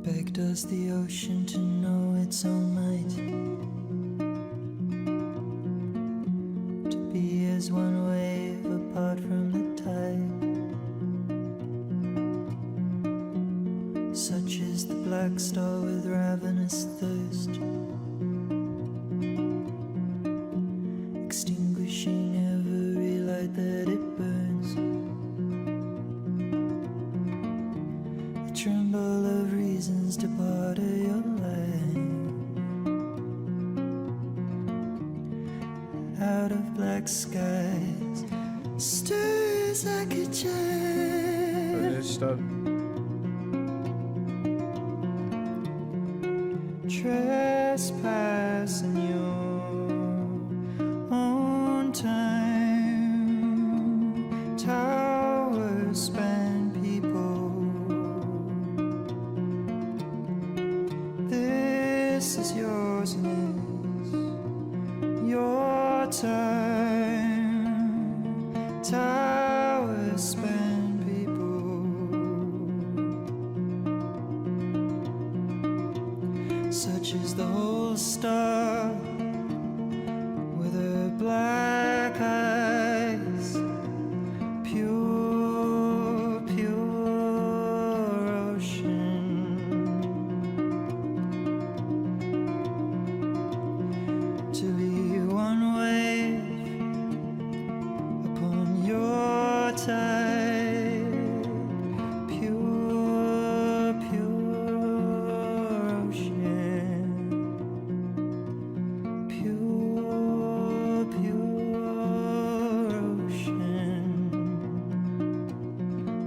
Beg does the ocean to know its own might, to be as one wave apart from the tide. Such is the black star with ravenous thirst, extinguishing every light that it burns. A tremble of reasons to barter your life out of black skies, stirs like a child. There's stuff. Trespass in your own time. Towers span people. This is yours and is your time. Towers span people. Such is the whole star with her black eyes, pure, pure ocean. To be one wave upon your tide, pure, pure ocean. Pure, pure ocean.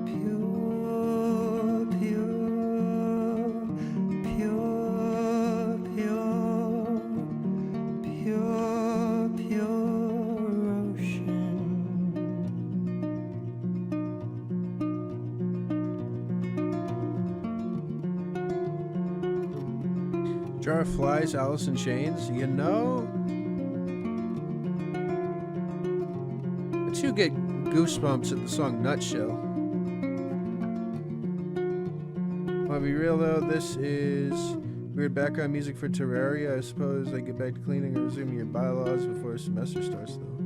Pure, pure, pure, pure, pure, pure ocean. Jar of Flies, Alice in Chains. You know, but you get goosebumps at the song Nutshell. I'll be real though, this is weird background music for Terraria. I suppose I get back to cleaning and resuming your bylaws before semester starts though.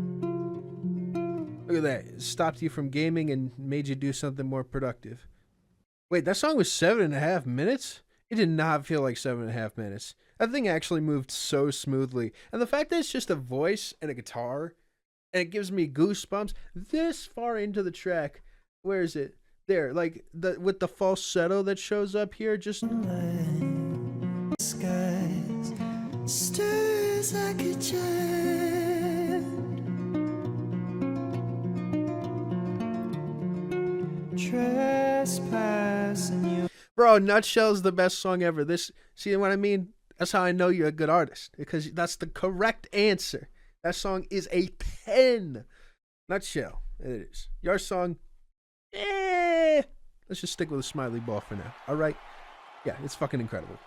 Look at that. It stopped you from gaming and made you do something more productive. Wait, that song was 7.5 minutes? It did not feel like 7.5 minutes. That thing actually moved so smoothly. And the fact that it's just a voice and a guitar, and it gives me goosebumps this far into the track. Where is it? There, like with the falsetto that shows up here, just Skies stirs like a child. Trespassing you. bro, Nutshell's the best song ever. This, see what I mean? That's how I know you're a good artist, because that's the correct answer. That song is a 10. Nutshell, it is. Your song, let's just stick with a smiley ball for now. All right, yeah, it's fucking incredible.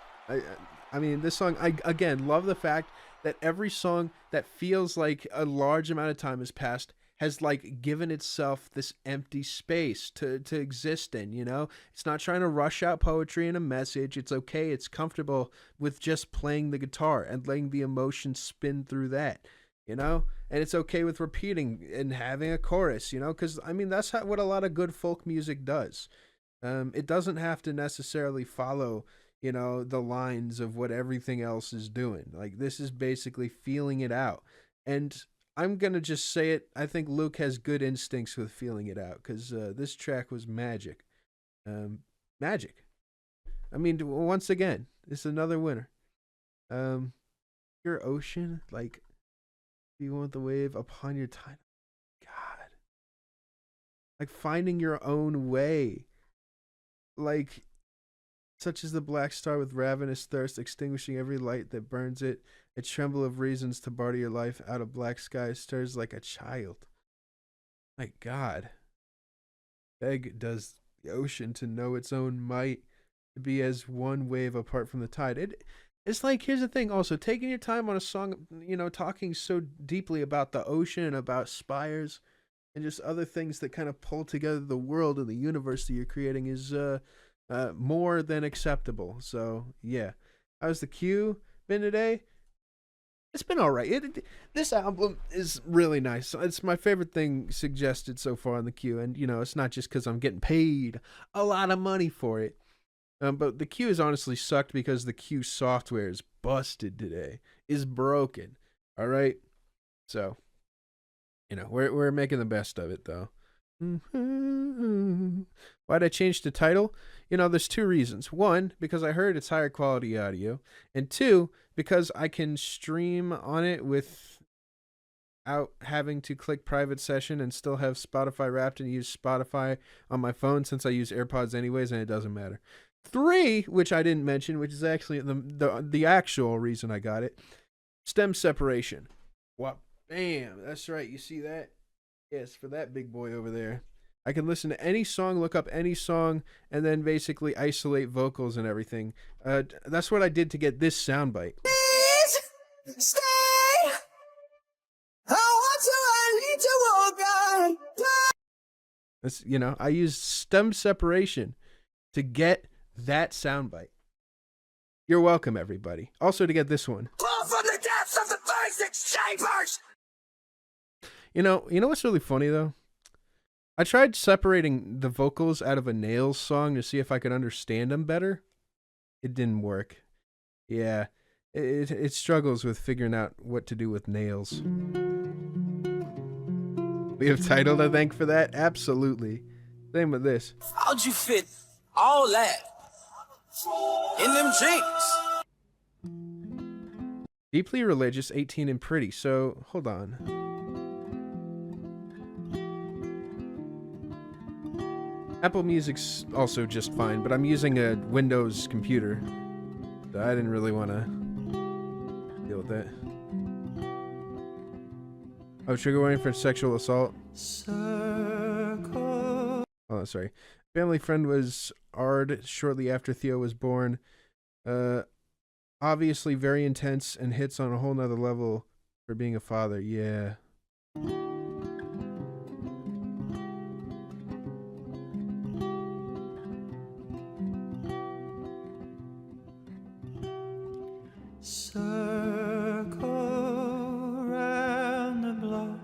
I mean, this song, I again love the fact that every song that feels like a large amount of time has passed has like given itself this empty space to exist in, you know? It's not trying to rush out poetry and a message. It's okay. It's comfortable with just playing the guitar and letting the emotion spin through that, you know? And it's okay with repeating and having a chorus, you know? Because, I mean, that's what a lot of good folk music does. It doesn't have to necessarily follow, you know, the lines of what everything else is doing. Like, this is basically feeling it out. And I'm going to just say it. I think Luke has good instincts with feeling it out, because this track was magic. Magic. I mean, once again, it's another winner. Your ocean, like, you want the wave upon your time. God. Like, finding your own way. Like, such as the black star with ravenous thirst, extinguishing every light that burns it. A tremble of reasons to barter your life out of black skies stirs like a child. My God. Beg does the ocean to know its own might, to be as one wave apart from the tide. It's like, here's the thing also, taking your time on a song, you know, talking so deeply about the ocean and about spires and just other things that kind of pull together the world and the universe that you're creating is more than acceptable. So, yeah. How's the queue been today? It's been all right. This album is really nice. It's my favorite thing suggested so far on the queue. And, you know, it's not just because I'm getting paid a lot of money for it. But the queue has honestly sucked because the queue software is busted today. Is broken. All right? So, you know, we're making the best of it, though. Why'd I change the title? You know, there's two reasons. One, because I heard it's higher quality audio. And two, because I can stream on it with without having to click private session and still have Spotify Wrapped and use Spotify on my phone since I use AirPods anyways and it doesn't matter. 3, which I didn't mention, which is actually the actual reason I got it, stem separation. What? Bam, that's right. You see that? Yes, for that big boy over there. I can listen to any song, look up any song, and then basically isolate vocals and everything. That's what I did to get this soundbite. Please stay. I need to walk on. That's, I used stem separation to get that soundbite. You're welcome, everybody. Also to get this one. Pull from the depths of the basic chambers. You know what's really funny though? I tried separating the vocals out of a Nails song to see if I could understand them better. It didn't work. Yeah, it struggles with figuring out what to do with Nails. We have titled, I think, for that. Absolutely. Same with this. How'd you fit all that in them jeans? Deeply religious, 18 and pretty. So hold on. Apple Music's also just fine, but I'm using a Windows computer, so I didn't really want to deal with that. Oh, trigger warning for sexual assault. Circle. Oh, sorry. Family friend was AR'd shortly after Theo was born. Obviously very intense and hits on a whole nother level for being a father. Yeah. Circle round the block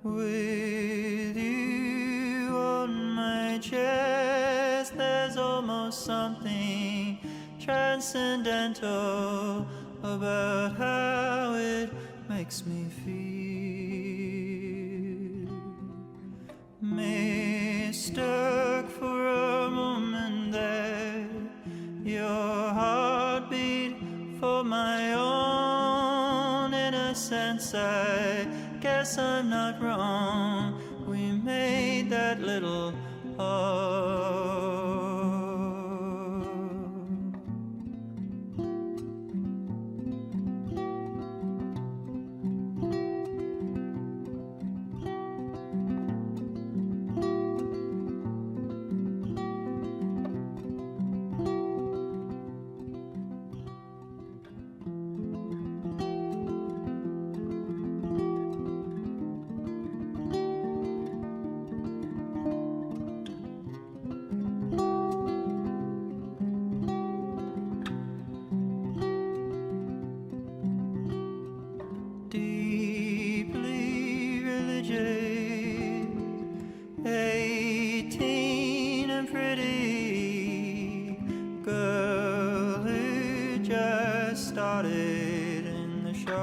with you on my chest. There's almost something transcendental about how it makes me feel. Mistook for a moment there your heartbeat for my own. In a sense, I guess I'm not wrong. We made that little deeply religious, 18 and pretty girl who just started in the show.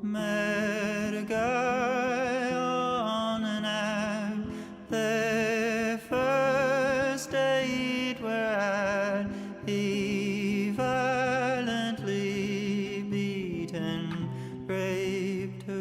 Met a guy on an app, their first date where at he violently beaten, raped her.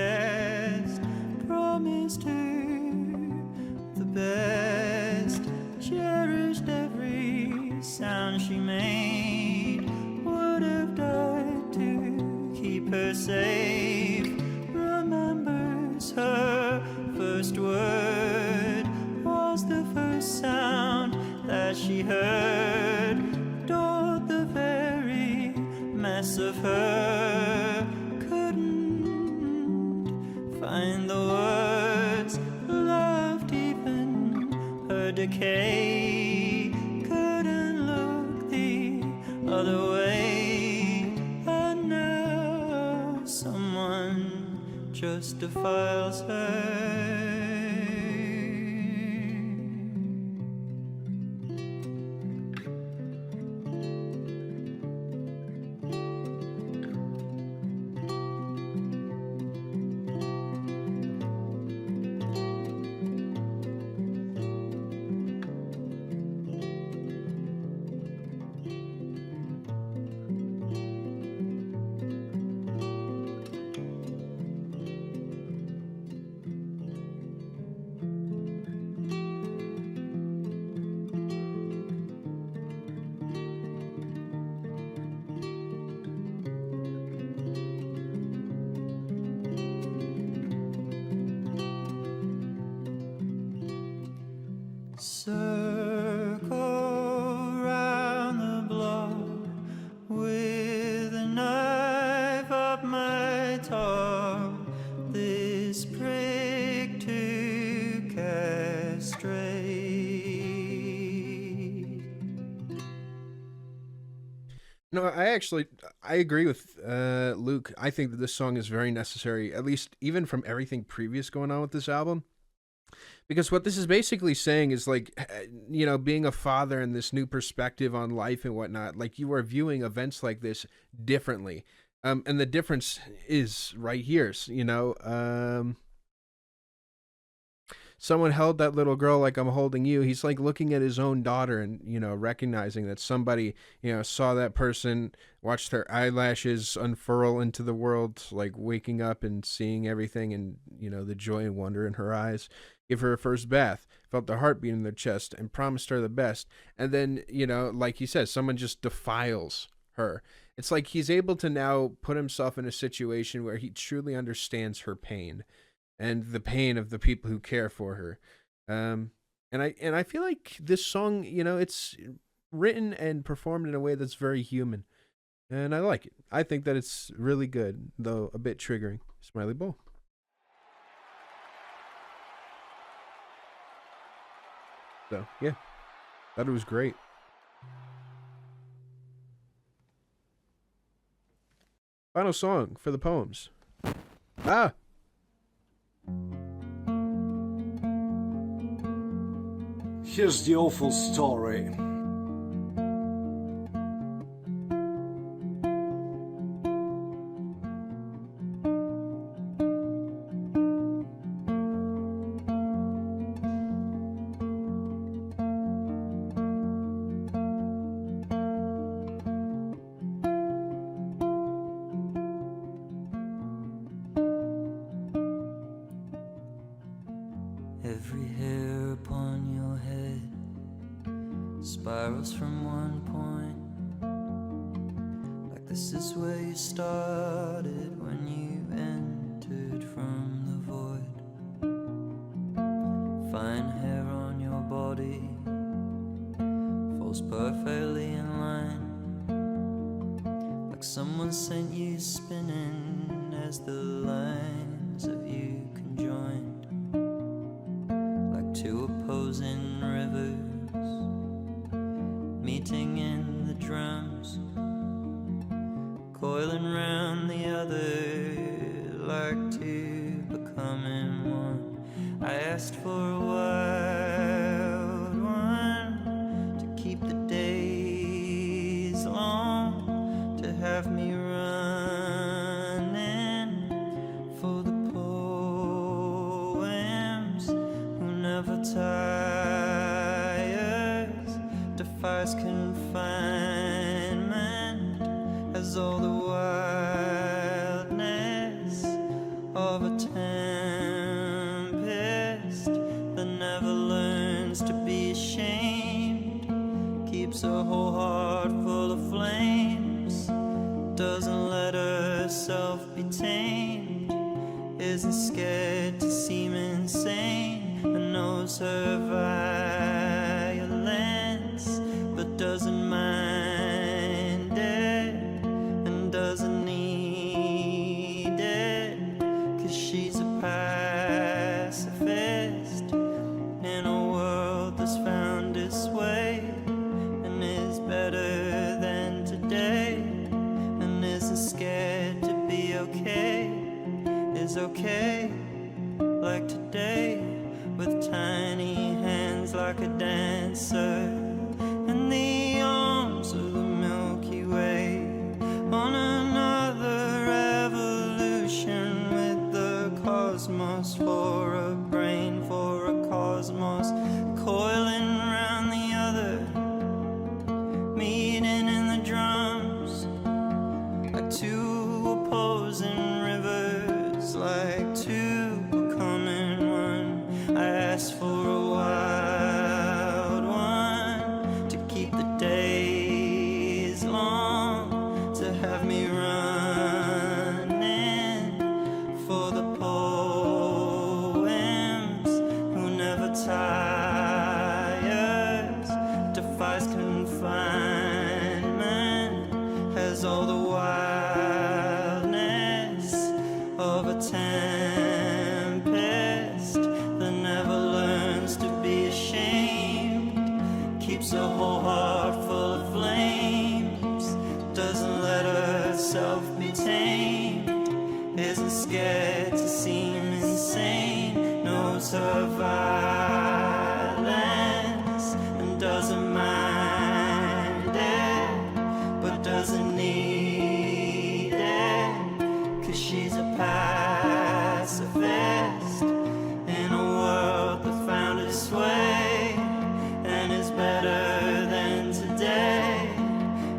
guest, promised her the best, cherished every sound she made, would have died to keep her safe, remembers her first word was the first sound that she heard, adored the very mess of her, couldn't find the words, loved even her decay, couldn't look the other way, and now someone just defiles her. Circle round the block with a knife up my top, this prick to castrate. No, I agree with Luke. I think that this song is very necessary, at least even from everything previous going on with this album. Because what this is basically saying is like, being a father and this new perspective on life and whatnot, like you are viewing events like this differently. And the difference is right here, someone held that little girl like I'm holding you. He's like looking at his own daughter and, recognizing that somebody, saw that person, watched their eyelashes unfurl into the world, like waking up and seeing everything and, the joy and wonder in her eyes. Give her a first bath, felt the heartbeat in their chest, and promised her the best. And then, like he says, someone just defiles her. It's like he's able to now put himself in a situation where he truly understands her pain and the pain of the people who care for her. And I feel like this song, it's written and performed in a way that's very human. And I like it. I think that it's really good, though a bit triggering. Smiley Bowl. So, yeah, thought it was great. Final song for the poems. Here's the awful story. Every hair upon your head spirals from one point, like this is where you started when you entered from the void. Fine hair on your body falls perfectly in line, like someone sent you spinning as the lines of you conjoined. Two opposing rivers meeting in the drums, coiling round the other like two becoming one. I asked for a wild one to keep the days long, to have me running for the poems, who never tires, defies confinement, has all the wildness of a keeps a whole heart full of flames, doesn't let herself be tamed, isn't scared to seem insane, and knows her violence, but doesn't mind it, and doesn't need it, 'cause she's a pacifist in a world that's found its way, and is better than today, and isn't scared to be okay, is okay like today, with tiny hands like a dancer, in the arms of the Milky Way, on another revolution with the cosmos, for a brain, for a cosmos, coiling round the other, meeting in the drums, like two opposing rivers, like two becoming one. I asked for a wild one to keep the days long, to have me running for the poems, who never tires, defies confinement, has all the wildness of a tempest, that never learns to be ashamed, keeps a whole heart full of flames, doesn't let herself be tamed, isn't scared to seem insane, knows her violence, and doesn't mind it, but doesn't need it, 'cause she's a pacifist in a world that found its way, and is better than today,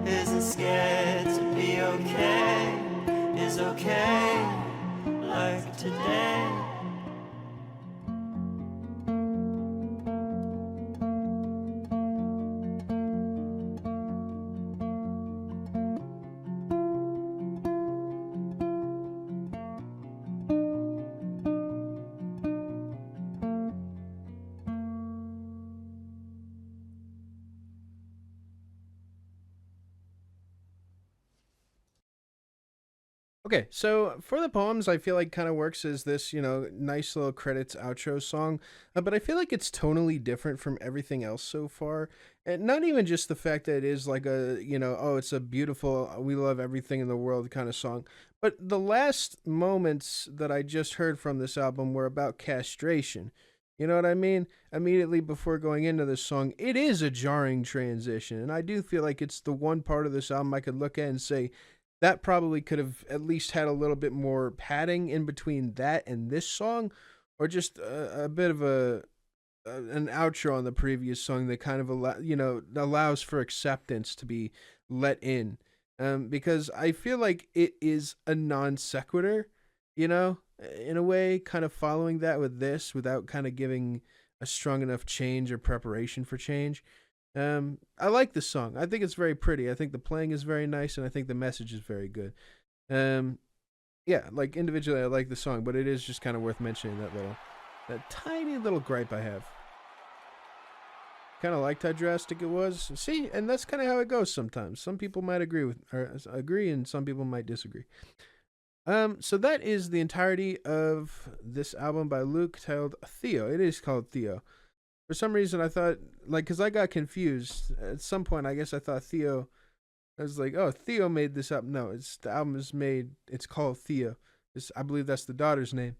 isn't scared to be okay, is okay like today. Okay, so for the poems, I feel like kind of works as this, nice little credits outro song, but I feel like it's tonally different from everything else so far. And not even just the fact that it is like oh, it's a beautiful, we love everything in the world kind of song, but the last moments that I just heard from this album were about castration. You know what I mean? Immediately before going into this song, it is a jarring transition, and I do feel like it's the one part of this album I could look at and say, that probably could have at least had a little bit more padding in between that and this song, or just a bit of an outro on the previous song that kind of allows for acceptance to be let in, because I feel like it is a non sequitur, in a way, kind of following that with this without kind of giving a strong enough change or preparation for change. I like this song. I think it's very pretty. I think the playing is very nice, and I think the message is very good. Um, yeah, like individually, I like the song, but it is just kind of worth mentioning that tiny little gripe I have. Kind of liked how drastic it was. See, and that's kind of how it goes sometimes. Some people might agree, and some people might disagree. So that is the entirety of this album by Luke titled Theo. It is called Theo. For some reason, I thought, because I got confused. At some point, I guess I thought Theo, I was like, oh, Theo made this up. No, the album is made, it's called Theo. I believe that's the daughter's name.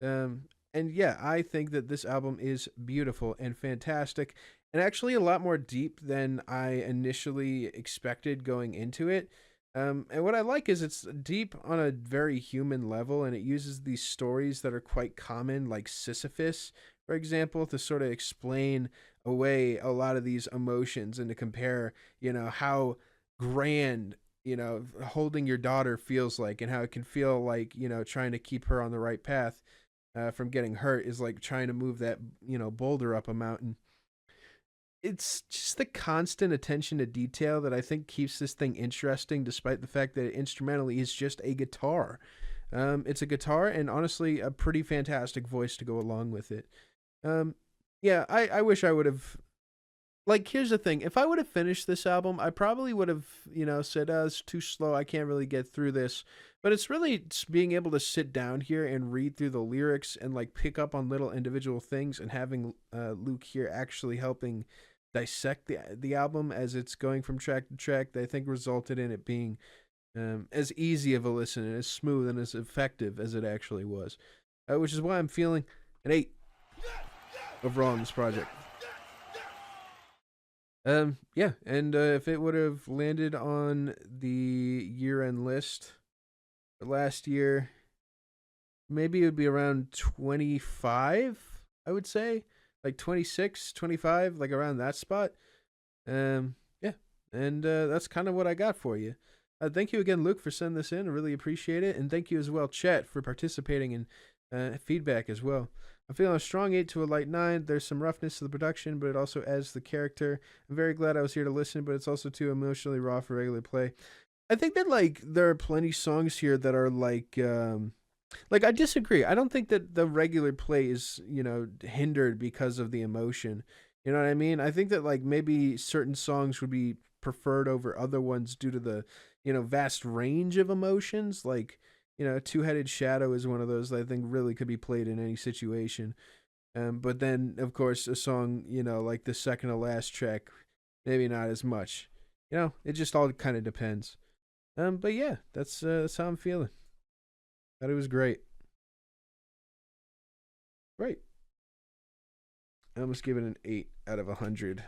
And yeah, I think that this album is beautiful and fantastic, and actually a lot more deep than I initially expected going into it. And what I like is it's deep on a very human level, and it uses these stories that are quite common, like Sisyphus, for example, to sort of explain away a lot of these emotions and to compare, how grand, holding your daughter feels like, and how it can feel like, trying to keep her on the right path from getting hurt is like trying to move that, boulder up a mountain. it's just the constant attention to detail that I think keeps this thing interesting, despite the fact that instrumentally is just a guitar. It's a guitar and honestly a pretty fantastic voice to go along with it. Um, yeah, I wish I would have. Like, here's the thing: if I would have finished this album, I probably would have, said, "It's too slow. I can't really get through this." But it's really just being able to sit down here and read through the lyrics and like pick up on little individual things, and having Luke here actually helping dissect the album as it's going from track to track, that I think resulted in it being as easy of a listen and as smooth and as effective as it actually was. Which is why I'm feeling an 8 overall on this project. Yeah, and if it would have landed on the year-end list for last year, maybe it would be around 25, I would say. Like 26, 25, like around that spot. Yeah, and that's kind of what I got for you. Thank you again, Luke, for sending this in. I really appreciate it. And thank you as well, Chet, for participating in feedback as well. I'm feeling a strong 8 to a light 9. There's some roughness to the production, but it also adds to the character. I'm very glad I was here to listen, but it's also too emotionally raw for regular play. I think that like there are plenty songs here that are like I disagree. I don't think that the regular play is, hindered because of the emotion. You know what I mean? I think that like maybe certain songs would be preferred over other ones due to the, vast range of emotions. Like, Two-Headed Shadow is one of those that I think really could be played in any situation. But then, of course, a song, like the second to last track, maybe not as much. It just all kind of depends. But yeah, that's how I'm feeling. Thought it was great. Great. I almost give it an 8 out of 100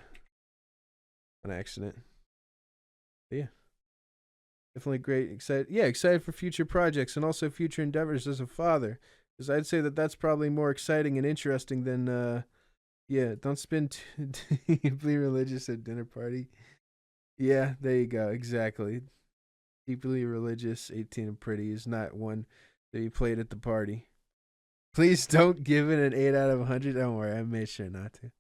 on accident. But yeah. Definitely great. Excited for future projects and also future endeavors as a father. Because I'd say that that's probably more exciting and interesting than, don't spend deeply religious at dinner party. Yeah, there you go. Exactly. Deeply religious, 18 and pretty is not one that you played at the party. Please don't give it an 8 out of 100. Don't worry, I made sure not to.